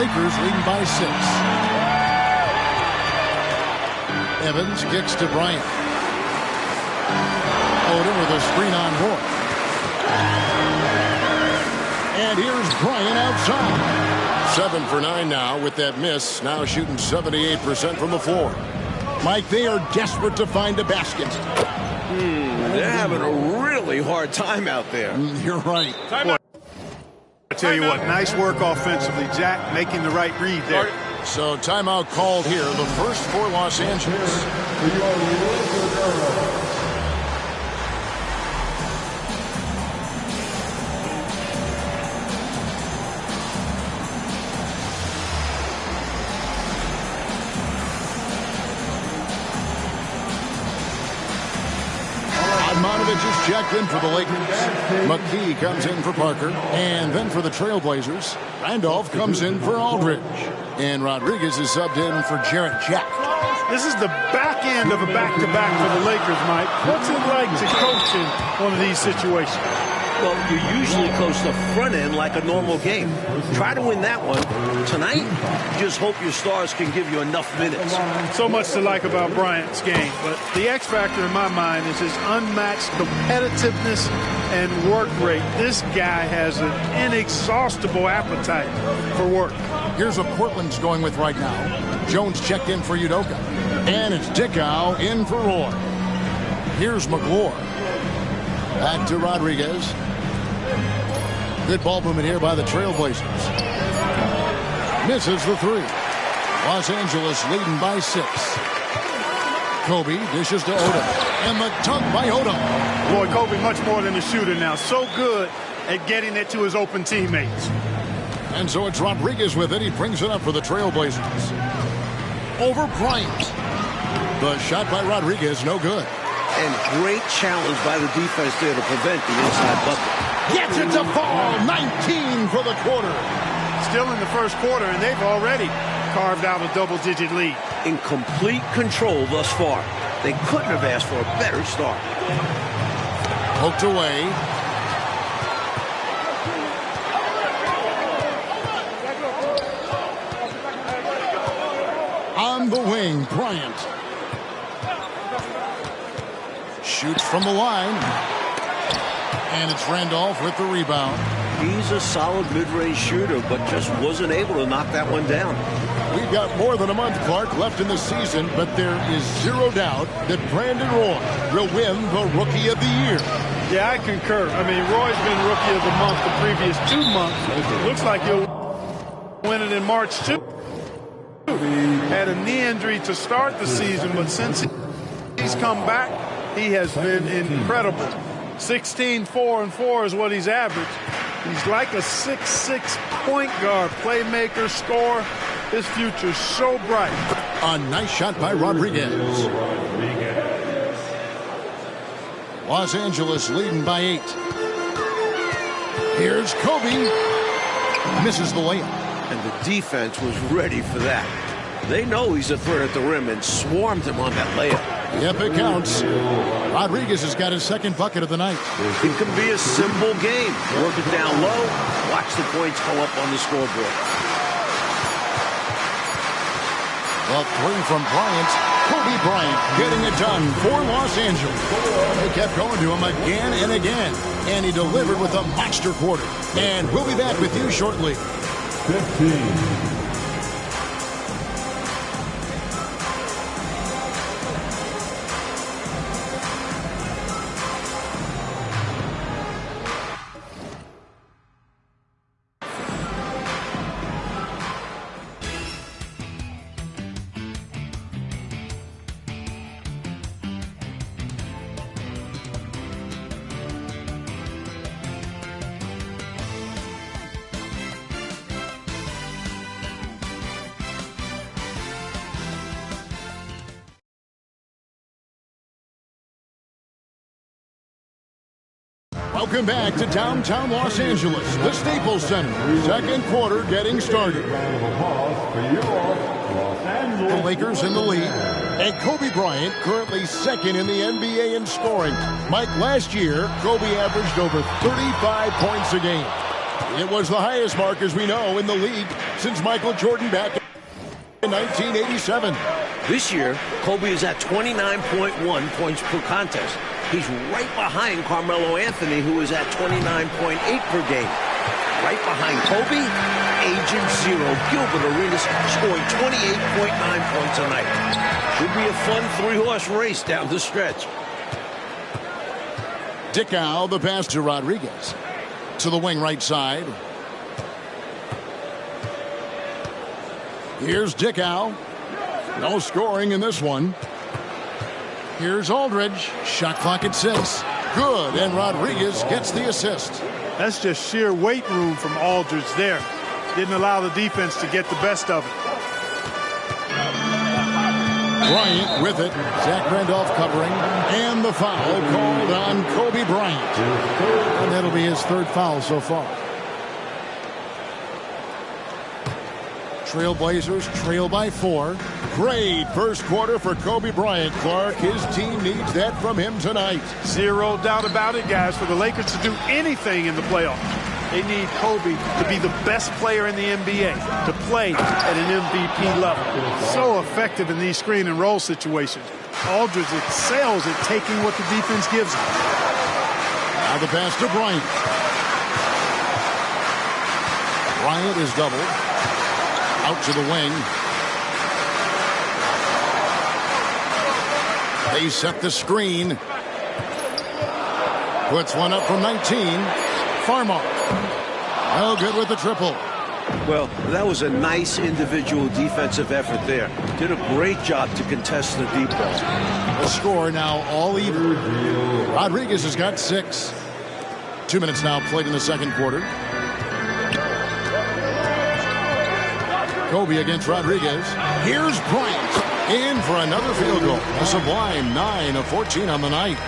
Lakers leading by 6. Evans kicks to Bryant. Odom with a screen on Roy. And here's Bryant outside. 7 for 9 now with that miss. Now shooting 78% from the floor. Mike, they are desperate to find a basket. They're having a really hard time out there. You're right. Boy, I tell you what, nice work offensively. Jack making the right read there. So timeout called here, the first for Los Angeles. Is checked in for the Lakers. McKee comes in for Parker. And then for the Trailblazers, Randolph comes in for Aldridge. And Rodriguez is subbed in for Jarrett Jack. This is the back end of a back-to-back for the Lakers, Mike. What's it like to coach in one of these situations? Well, you usually coach the front end like a normal game. Try to win that one. Tonight, you just hope your stars can give you enough minutes. So much to like about Bryant's game, but the X factor in my mind is his unmatched competitiveness and work rate. This guy has an inexhaustible appetite for work. Here's what Portland's going with right now. Jones checked in for Udoka. And it's Dickow in for Roy. Here's McGlure. Back to Rodriguez. Good ball movement here by the Trailblazers. Misses the 3. Los Angeles leading by 6. Kobe dishes to Odom. And the dunk by Odom. Boy, Kobe much more than a shooter now. So good at getting it to his open teammates. And so it's Rodriguez with it. He brings it up for the Trailblazers. Over Bryant. The shot by Rodriguez, no good. And great challenge by the defense there to prevent the inside bucket. Gets it to fall. 19 for the quarter. Still in the first quarter, and they've already carved out a double-digit lead. In complete control thus far. They couldn't have asked for a better start. Poked away. On the wing, Bryant. Shoots from the line. And it's Randolph with the rebound. He's a solid mid-range shooter, but just wasn't able to knock that one down. We've got more than a month, Clark, left in the season, but there is zero doubt that Brandon Roy will win the Rookie of the Year. Yeah, I concur. I mean, Roy's been Rookie of the Month the previous 2 months. It looks like he'll win it in March, too. Had a knee injury to start the season, but since he's come back, he has been incredible. 16, 4, and 4 is what he's averaged. He's like a 6'6" point guard, playmaker, scorer. His future's so bright. A nice shot by Rodriguez. Los Angeles leading by 8. Here's Kobe. Misses the layup. And the defense was ready for that. They know he's a threat at the rim and swarmed him on that layup. Yep, it counts. Rodriguez has got his second bucket of the night. It can be a simple game. Work it down low. Watch the points go up on the scoreboard. The three from Bryant. Kobe Bryant getting it done for Los Angeles. They kept going to him again and again. And he delivered with a monster quarter. And we'll be back with you shortly. 15. Welcome back to downtown Los Angeles, the Staples Center. Second quarter getting started. The Lakers in the lead. And Kobe Bryant currently second in the NBA in scoring. Mike, last year, Kobe averaged over 35 points a game. It was the highest mark, as we know, in the league since Michael Jordan back in 1987. This year, Kobe is at 29.1 points per contest. He's right behind Carmelo Anthony, who is at 29.8 per game. Right behind Kobe, Agent Zero, Gilbert Arenas, scoring 28.9 points a night. Should be a fun three-horse race down the stretch. Dickow, the pass to Rodriguez. To the wing right side. Here's Dickow. No scoring in this one. Here's Aldridge. Shot clock at 6. Good, and Rodriguez gets the assist. That's just sheer weight room from Aldridge there. Didn't allow the defense to get the best of it. Bryant with it. Zach Randolph covering. And the foul called on Kobe Bryant. And that'll be his third foul so far. Trailblazers trail by 4. Great first quarter for Kobe Bryant, Clark. His team needs that from him tonight. Zero doubt about it, guys. For the Lakers to do anything in the playoffs, they need Kobe to be the best player in the NBA, to play at an MVP level. So effective in these screen and roll situations. Aldridge excels at taking what the defense gives him. Now the pass to Bryant. Bryant is doubled. Out to the wing. They set the screen. Puts one up from 19. Farmer. Oh, good with the triple. Well, that was a nice individual defensive effort there. Did a great job to contest the deep ball. The score now all even. Rodriguez has got 6. 2 minutes now played in the second quarter. Kobe against Rodriguez. Here's Bryant in for another field goal. A sublime 9 of 14 on the night.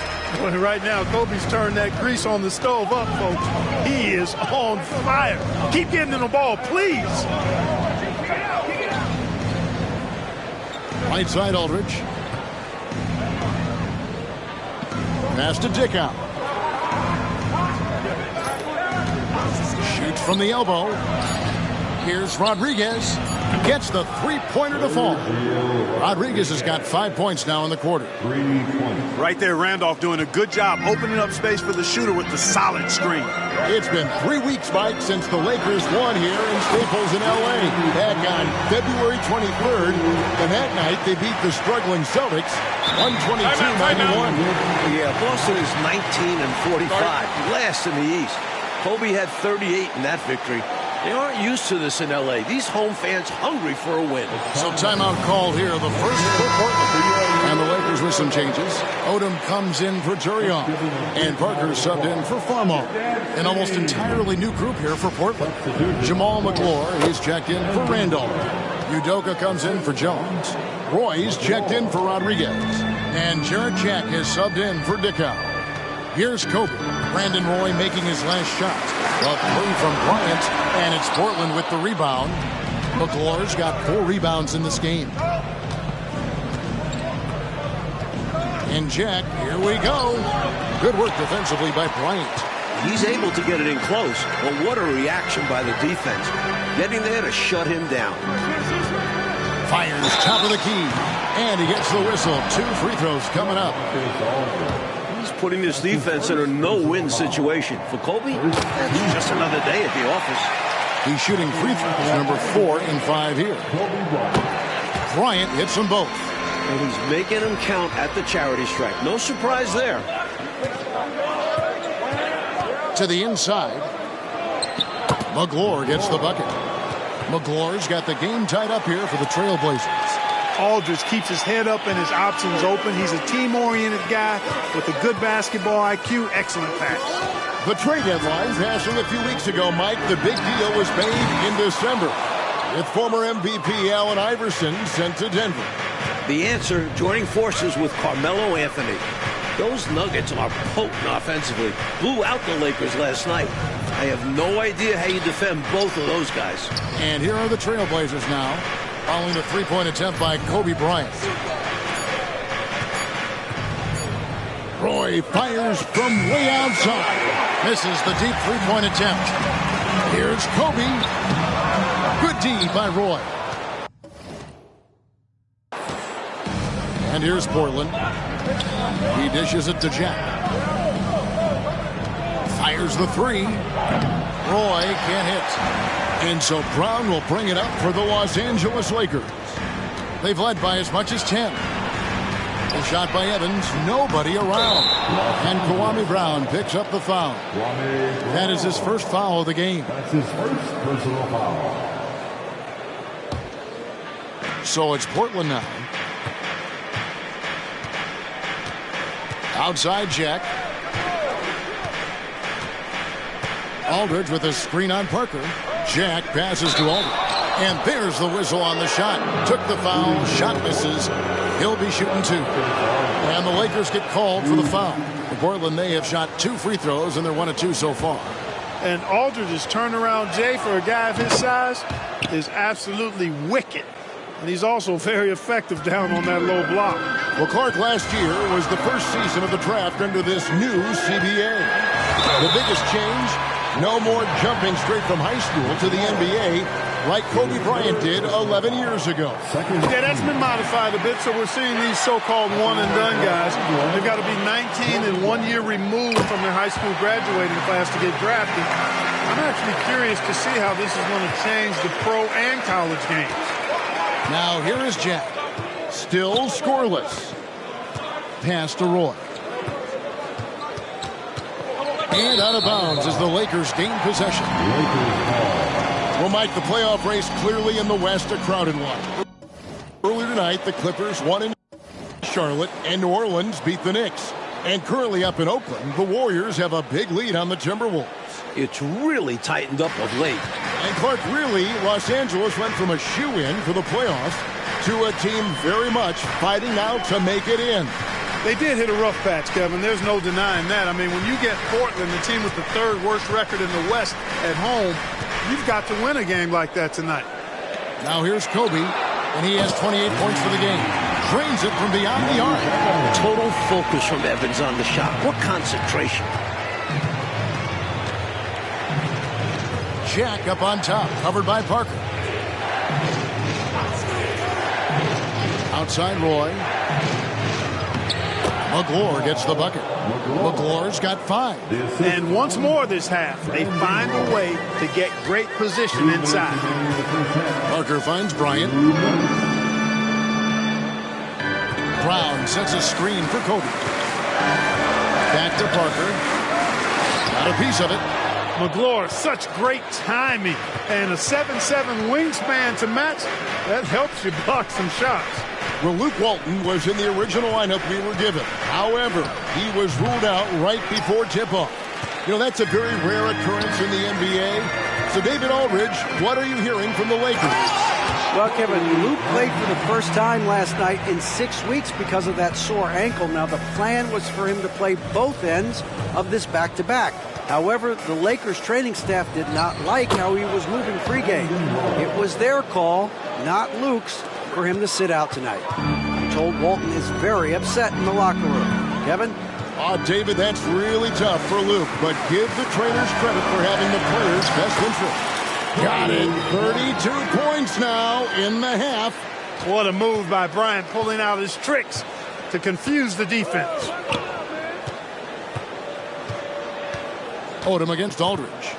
Well, right now, Kobe's turned that grease on the stove up, folks. He is on fire. Keep getting in the ball, please. Right side, Aldridge. Pass to Dickow. Shoots from the elbow. Here's Rodriguez. gets the three-pointer to fall. Rodriguez has got 5 points now in the quarter. 3 points. Right there, Randolph doing a good job opening up space for the shooter with the solid screen. It's been 3 weeks, Mike, since the Lakers won here in Staples in L.A. back on February 23rd. And that night, they beat the struggling Celtics 122-91. Yeah, Boston is 19-45, last in the East. Kobe had 38 in that victory. They aren't used to this in L.A. These home fans hungry for a win. So timeout called here, the first for Portland. And the Lakers with some changes. Odom comes in for Turion. And Parker subbed in for Farmo. An almost entirely new group here for Portland. Jamal McClure, he's checked in for Randolph. Udoka comes in for Jones. Roy's checked in for Rodriguez. And Jarrett Jack has subbed in for Dickow. Here's Kobe. Brandon Roy making his last shot. A three from Bryant, and it's Portland with the rebound. McClure's got 4 rebounds in this game. And Jack, here we go. Good work defensively by Bryant. He's able to get it in close, but what a reaction by the defense. Getting there to shut him down. Fires top of the key, and he gets the whistle. 2 free throws coming up. He's putting this defense in a no-win situation. For Kobe, it's just another day at the office. He's shooting free throws, number 4 in 5 here. Bryant hits them both. And he's making them count at the charity stripe. No surprise there. To the inside. McClure gets the bucket. McClure's got the game tied up here for the Trailblazers. Aldridge keeps his head up and his options open. He's a team-oriented guy with a good basketball IQ. Excellent pass. The trade deadline passing a few weeks ago, Mike. The big deal was made in December with former MVP Allen Iverson sent to Denver. The answer, joining forces with Carmelo Anthony. Those Nuggets are potent offensively. Blew out the Lakers last night. I have no idea how you defend both of those guys. And here are the Trailblazers now, following a three-point attempt by Kobe Bryant. Roy fires from way outside. Misses the deep three-point attempt. Here's Kobe. Good D by Roy. And here's Portland. He dishes it to Jack. Fires the three. Roy can't hit. And so Brown will bring it up for the Los Angeles Lakers. They've led by as much as 10. A shot by Evans, nobody around. And Kwame Brown picks up the foul. That is his first foul of the game. That's his first personal foul. So it's Portland now. Outside Jack. Aldridge with a screen on Parker. Jack passes to Aldridge. And there's the whistle on the shot. Took the foul. Shot misses. He'll be shooting 2. And the Lakers get called for the foul. In Portland, they have shot 2 free throws, and they're 1 of 2 so far. And Aldridge's turnaround, Jay, for a guy of his size, is absolutely wicked. And he's also very effective down on that low block. Well, Clark, last year was the first season of the draft under this new CBA. The biggest change, no more jumping straight from high school to the NBA like Kobe Bryant did 11 years ago. Yeah, that's been modified a bit, so we're seeing these so-called one-and-done guys. They've got to be 19 and 1 year removed from their high school graduating class to get drafted. I'm actually curious to see how this is going to change the pro and college games. Now here is Jack. Still scoreless. Pass to Roy. And out of bounds as the Lakers gain possession. Well, Mike, the playoff race clearly in the West, a crowded one. Earlier tonight, the Clippers won in Charlotte, and New Orleans beat the Knicks. And currently up in Oakland, the Warriors have a big lead on the Timberwolves. It's really tightened up of late. And Clark, really, Los Angeles went from a shoe-in for the playoffs to a team very much fighting now to make it in. They did hit a rough patch, Kevin. There's no denying that. I mean, when you get Portland, the team with the 3rd worst record in the West at home, you've got to win a game like that tonight. Now here's Kobe, and he has 28 points for the game. Drains it from beyond the arc. Total focus from Evans on the shot. What concentration. Jack up on top, covered by Parker. Outside Roy. McGlure gets the bucket. McGlure's got 5. And once more this half, they find a way to get great position inside. Parker finds Bryant. Brown sets a screen for Kobe. Back to Parker. Got a piece of it. McGlure, such great timing. And a 7'7" wingspan to match. That helps you block some shots. Well, Luke Walton was in the original lineup we were given. However, he was ruled out right before tip-off. You know, that's a very rare occurrence in the NBA. So, David Aldridge, what are you hearing from the Lakers? Well, Kevin, Luke played for the first time last night in 6 weeks because of that sore ankle. Now, the plan was for him to play both ends of this back-to-back. However, the Lakers training staff did not like how he was moving pregame. It was their call, not Luke's, for him to sit out tonight. I'm told Walton is very upset in the locker room. Kevin? Oh, David, that's really tough for Luke, but give the trainers credit for having the players' best interest. Got it. 32 points now in the half. What a move by Bryant, pulling out his tricks to confuse the defense. Odom against Aldridge.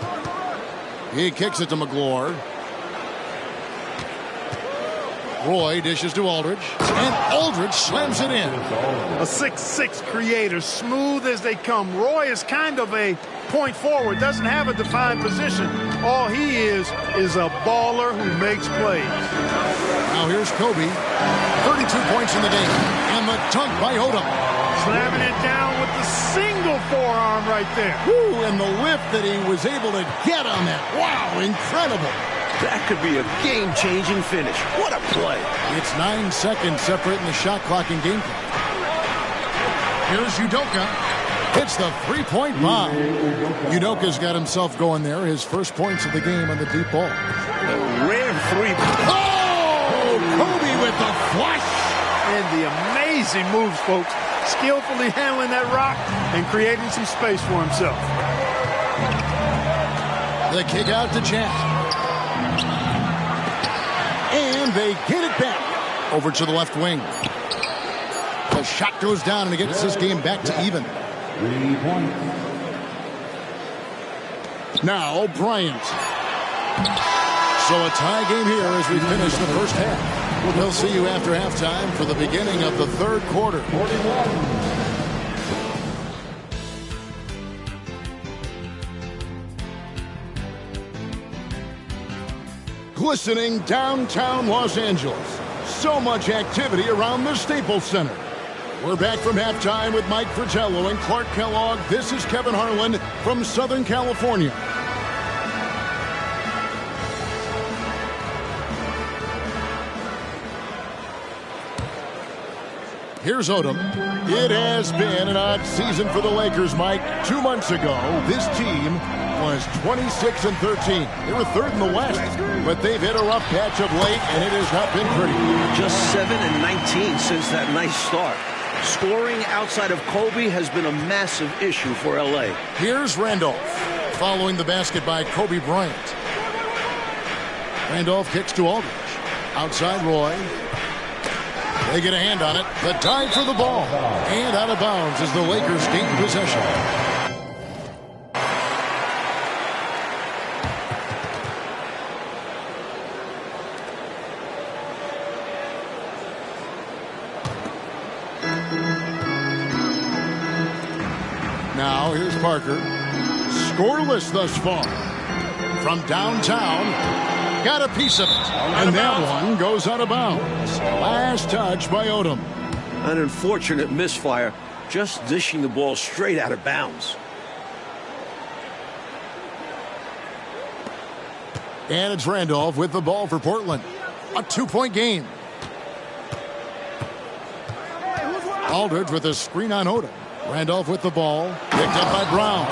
He kicks it to McGlure. Roy dishes to Aldridge, and Aldridge slams it in. A 6'6" creator, smooth as they come. Roy is kind of a point forward, doesn't have a defined position. All he is a baller who makes plays. Now here's Kobe. 32 points in the game, and the dunk by Odom. Slamming it down with the single forearm right there. Woo, and the lift that he was able to get on that. Wow, incredible. That could be a game-changing finish. What a play. It's 9 seconds separating the shot clock and game clock. Here's Udoka. Hits the three-point bomb. Udoka's got himself going there. His first points of the game on the deep ball. A rare three. Oh! Kobe with the flush. And the amazing moves, folks. Skillfully handling that rock and creating some space for himself. The kick out to Jack. And they get it back. Over to the left wing. The shot goes down and it gets this game back to even. 3 points. Now Bryant. So a tie game here as we finish the first half. We'll see you after halftime for the beginning of the third quarter. 41. Glistening downtown Los Angeles. So much activity around the Staples Center. We're back from halftime with Mike Fratello and Clark Kellogg. This is Kevin Harlan from Southern California. Here's Odom. It has been an odd season for the Lakers, Mike. 2 months ago, this team was 26-13. They were third in the West, but they've hit a rough patch of late, and it has not been pretty. Just 7-19 since that nice start. Scoring outside of Kobe has been a massive issue for L.A. Here's Randolph, following the basket by Kobe Bryant. Randolph kicks to Aldridge. Outside Roy. They get a hand on it. The dive for the ball. And out of bounds as the Lakers gain possession. Now here's Parker. Scoreless thus far. From downtown. Got a piece of it. And that one goes out of bounds. Last touch by Odom. An unfortunate misfire. Just dishing the ball straight out of bounds. And it's Randolph with the ball for Portland. A 2-point game. Aldridge with a screen on Odom. Randolph with the ball. Picked up by Brown.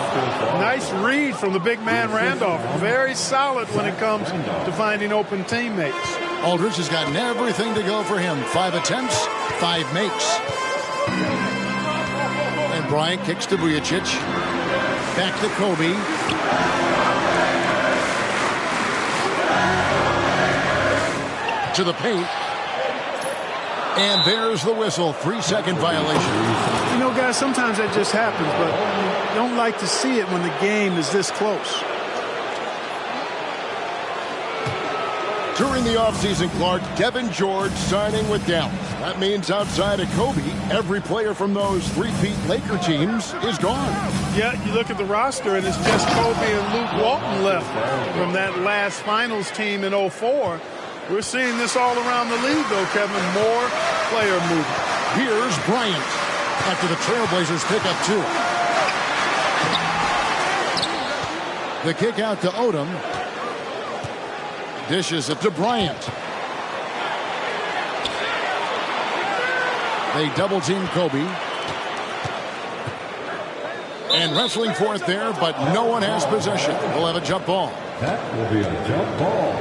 Nice read from the big man Randolph. Very solid when it comes to finding open teammates. Aldridge has gotten everything to go for him. 5 attempts, 5 makes. And Bryant kicks to Vujacic. Back to Kobe. To the paint. And there's the whistle. 3-second violation. You know, guys, sometimes that just happens, but you don't like to see it when the game is this close. During the offseason, Clark, Kevin George signing with Dallas. That means outside of Kobe, every player from those three-peat Laker teams is gone. Yeah, you look at the roster, and it's just Kobe and Luke Walton left from that last finals team in 04. We're seeing this all around the league, though, Kevin. More player movement. Here's Bryant after the Trailblazers pick up 2. The kick out to Odom. Dishes it to Bryant. They double team Kobe. And wrestling for it there, but no one has possession. We'll have a jump ball. That will be a jump ball.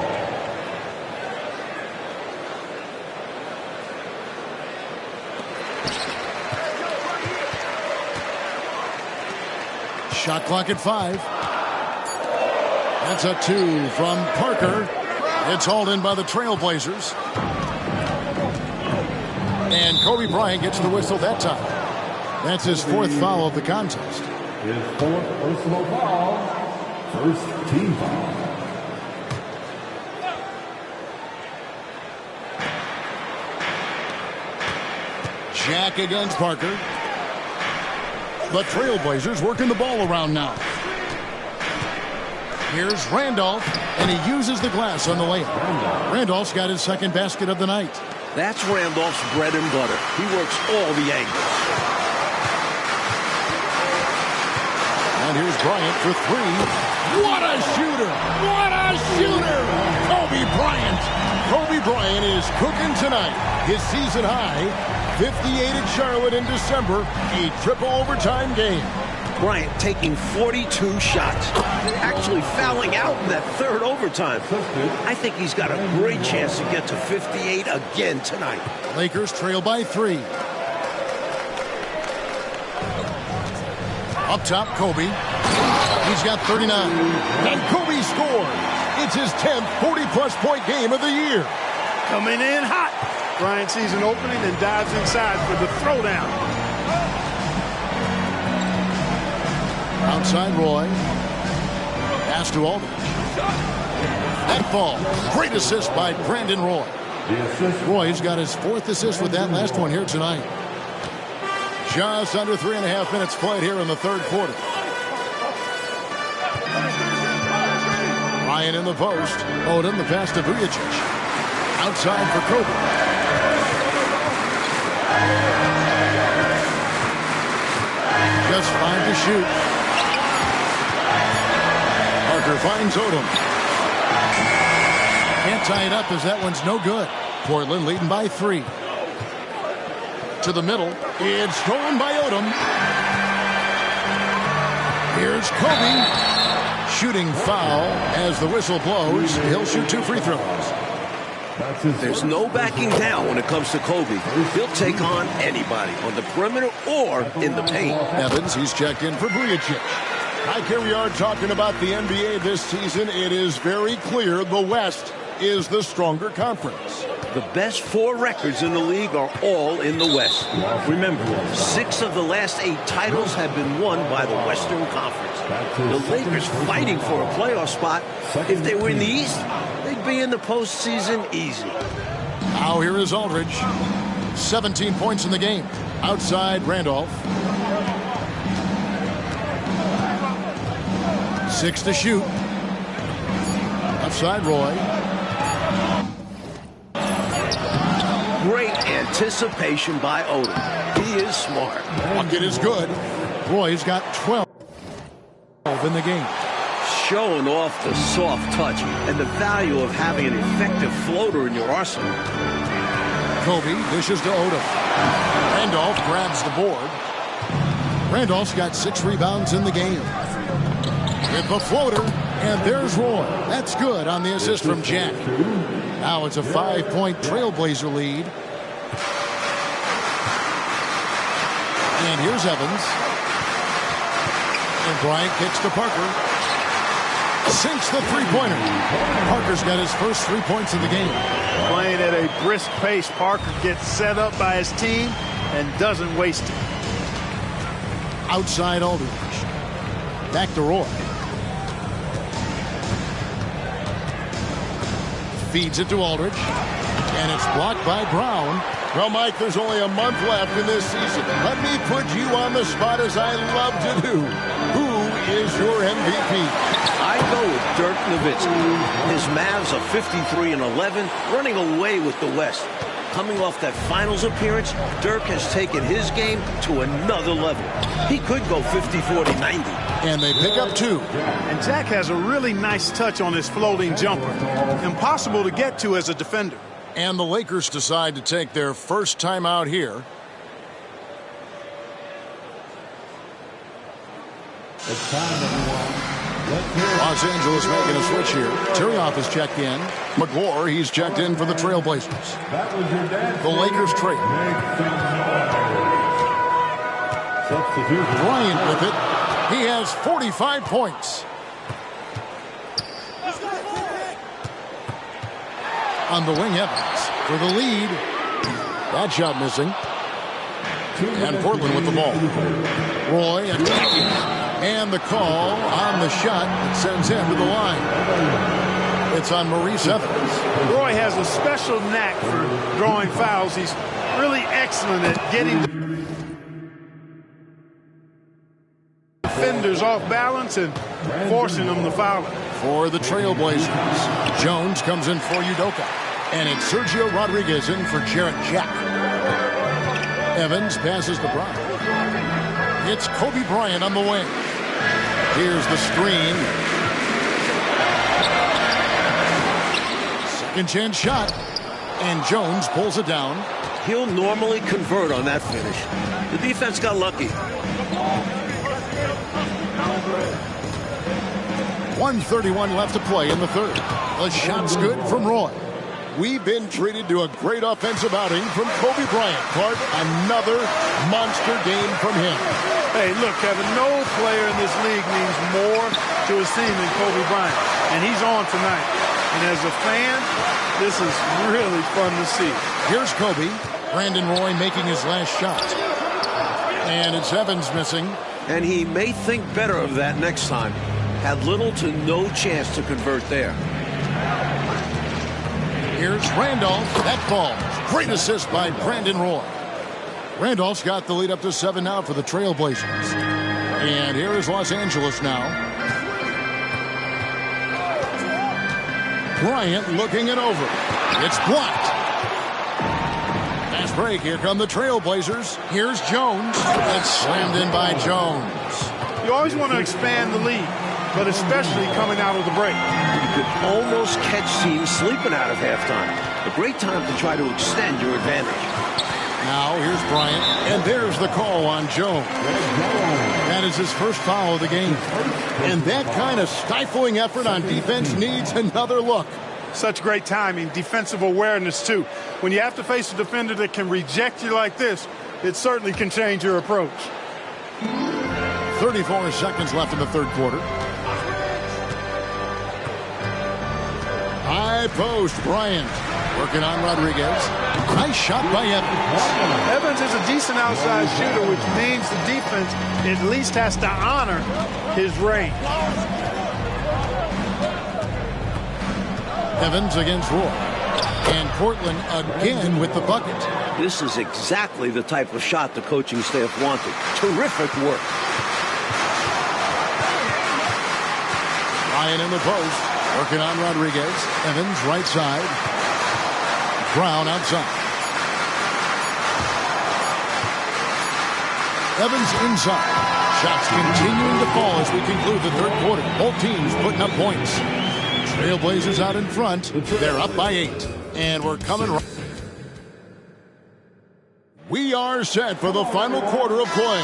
Shot clock at 5. That's a 2 from Parker. It's hauled in by the Trailblazers. And Kobe Bryant gets the whistle that time. That's his 4th foul of the contest. His 4th personal foul. First team foul. Jack against Parker. The Trailblazers working the ball around now. Here's Randolph, and he uses the glass on the layup. Randolph's got his 2nd basket of the night. That's Randolph's bread and butter. He works all the angles. And here's Bryant for 3. What a shooter! What a shooter! Kobe Bryant. Kobe Bryant is cooking tonight. His season high, 58 at Charlotte in December, a triple overtime game. Bryant taking 42 shots, actually fouling out in that 3rd overtime. I think he's got a great chance to get to 58 again tonight. Lakers trail by 3. Up top, Kobe. He's got 39. And Kobe scores. It's his 10th 40-plus point game of the year. Coming in hot. Bryant sees an opening and dives inside for the throwdown. Outside Roy. Pass to Aldridge. That ball. Great assist by Brandon Roy. Roy's got his 4th assist with that last one here tonight. Just under 3.5 minutes played here in the 3rd quarter. Ryan in the post. Odom the pass to Vujacic. Outside for Kobe. Just 5 to shoot. Parker finds Odom. Can't tie it up as that one's no good. Portland leading by 3. To the middle. It's stolen by Odom. Here's Kobe. Shooting foul as the whistle blows. He'll shoot 2 free throws. There's no backing down when it comes to Kobe. He'll take on anybody on the perimeter or in the paint. Evans, he's checked in for Vujacic. Hi, here we are talking about the NBA this season. It is very clear the West is the stronger conference. The best 4 records in the league are all in the West. Remember, 6 of the last 8 titles have been won by the Western Conference. The Lakers fighting for a playoff spot. If they were in the East, they'd be in the postseason easy. Now here is Aldridge. 17 points in the game. Outside Randolph. 6 to shoot. Outside Roy. Great anticipation by Odom. He is smart. Bucket is good. Roy's got 12 in the game. Showing off the soft touch and the value of having an effective floater in your arsenal. Kobe dishes to Odom. Randolph grabs the board. Randolph's got 6 rebounds in the game. With the floater, and there's Roy. That's good on the assist from Jack. Now it's a 5-point Trailblazer lead. And here's Evans. And Bryant kicks to Parker. sinks the three-pointer. Parker's got his first 3 points of the game. Playing at a brisk pace, Parker gets set up by his team and doesn't waste it. Outside Aldridge. Back to Roy. Feeds it to Aldridge. And it's blocked by Brown. Well, Mike, there's only a month left in this season. Let me put you on the spot as I love to do. Who is your MVP? I go with Dirk Nowitzki. His Mavs are 53-11, running away with the West. Coming off that finals appearance, Dirk has taken his game to another level. He could go 50-40-90. And they pick up 2. And Jack has a really nice touch on his floating jumper. Impossible to get to as a defender. And the Lakers decide to take their first time out here. It's time, everyone. Los Angeles making a switch here. Tyrioff is checked in. McGlure, he's checked in for the Trailblazers. That was your dance. The Lakers trade. Substitute. Bryant with it. He has 45 points. On the wing, Evans for the lead. That shot missing. And Portland with the ball. Roy attacking. And the call on the shot that sends him to the line. It's on Maurice Evans. Roy has a special knack for drawing fouls. He's really excellent at getting defenders off balance and forcing them to foul. For the Trailblazers, Jones comes in for Udoka. And it's Sergio Rodriguez in for Jarrett Jack. Evans passes to Bryant. It's Kobe Bryant on the wing. Here's the screen. Second chance shot. And Jones pulls it down. He'll normally convert on that finish. The defense got lucky. 1:31 left to play in the third. The shot's good from Roy. We've been treated to a great offensive outing from Kobe Bryant. Clark, another monster game from him. Hey, look, Kevin, no player in this league means more to his team than Kobe Bryant. And he's on tonight. And as a fan, this is really fun to see. Here's Kobe. Brandon Roy making his last shot. And it's Evans missing. And he may think better of that next time. Had little to no chance to convert there. Here's Randolph. That ball. Great assist by Brandon Roy. Randolph's got the lead up to 7 now for the Trailblazers. And here is Los Angeles now. Bryant looking it over. It's blocked. Fast break. Here come the Trailblazers. Here's Jones. It's slammed in by Jones. You always want to expand the lead, but especially coming out of the break. You could almost catch teams sleeping out of halftime. A great time to try to extend your advantage. Now here's Bryant, and there's the call on Jones. That is his first foul of the game. And that kind of stifling effort on defense needs another look. Such great timing, defensive awareness too. When you have to face a defender that can reject you like this, it certainly can change your approach. 34 seconds left in the third quarter. High post, Bryant. Working on Rodriguez. Nice shot by Evans. Evans is a decent outside shooter, which means the defense at least has to honor his range. Evans against Roy. And Portland again with the bucket. This is exactly the type of shot the coaching staff wanted. Terrific work. Ryan in the post. Working on Rodriguez. Evans right side. Brown outside. Evans inside. Shots continuing to fall as we conclude the third quarter. Both teams putting up points. Trailblazers out in front. They're up by 8. And we're coming right. We are set for the final quarter of play.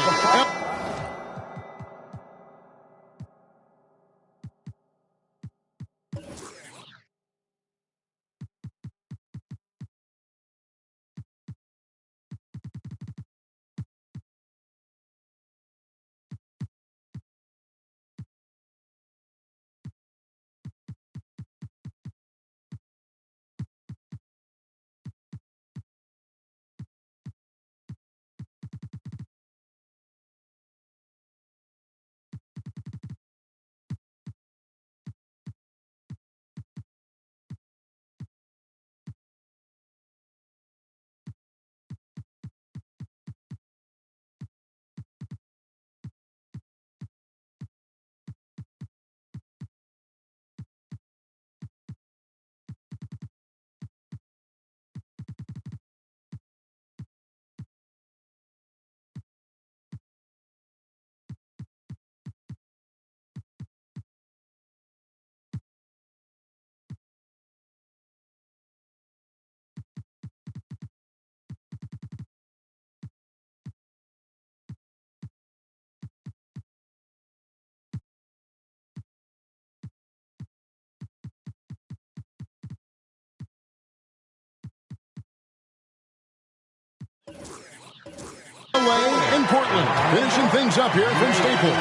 Portland, finishing things up here from Staples.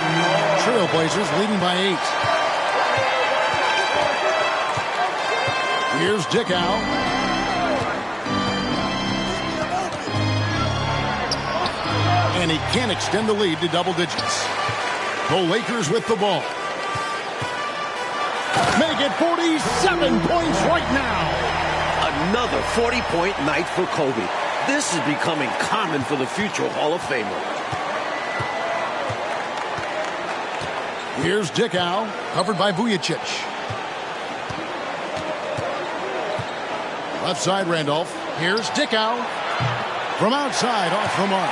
Trailblazers leading by 8. Here's Dickow. And he can't extend the lead to double digits. The Lakers with the ball. Make it 47 points right now. Another 40-point night for Kobe. This is becoming common for the future Hall of Famer. Here's Dickow, covered by Vujacic. Left side, Randolph. Here's Dickow. From outside, off the mark.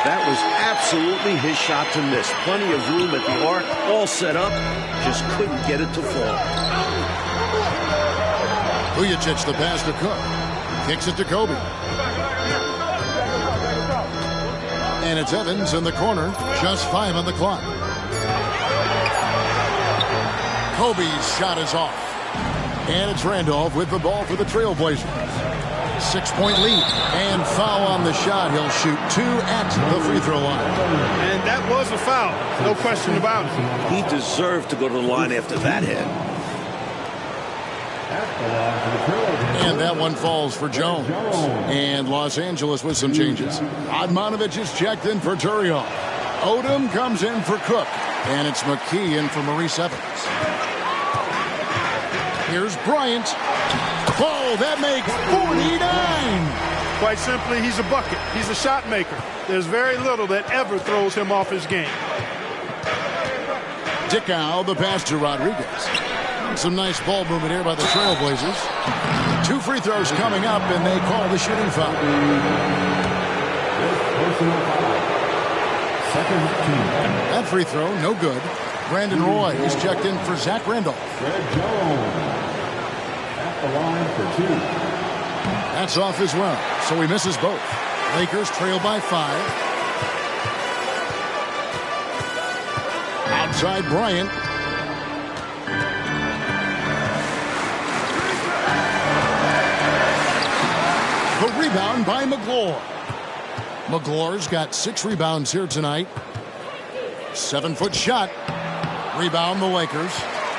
That was absolutely his shot to miss. Plenty of room at the arc, all set up. Just couldn't get it to fall. Vujacic, the pass to Cook. Kicks it to Kobe. And it's Evans in the corner. Just 5 on the clock. Kobe's shot is off. And it's Randolph with the ball for the Trailblazers. 6-point lead. And foul on the shot. He'll shoot 2 at the free throw line. And that was a foul. No question about it. He deserved to go to the line after that hit. And that one falls for Jones. And Los Angeles with some changes. Admonovich is checked in for Turion. Odom comes in for Cook. And it's McKee in for Maurice Evans. Here's Bryant. Oh, that makes 49. Quite simply, he's a bucket. He's a shot maker. There's very little that ever throws him off his game. Dickow, the pass to Rodriguez. Some nice ball movement here by the Trailblazers. 2 free throws coming up, and they call the shooting foul. That free throw, no good. Brandon Roy is checked in for Zach Randolph. Fred Jones at the line for 2. That's off as well, so he misses both. Lakers trail by 5. Outside Bryant. The rebound by McGlure. McGlure's got 6 rebounds here tonight. 7-foot shot. Rebound the Lakers.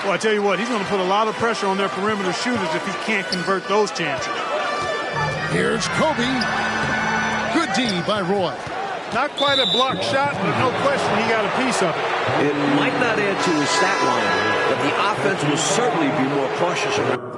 Well, I tell you what, he's going to put a lot of pressure on their perimeter shooters if he can't convert those chances. Here's Kobe. Good D by Roy. Not quite a blocked shot, but no question he got a piece of it. It might not add to his stat line, but the offense will certainly be more cautious around.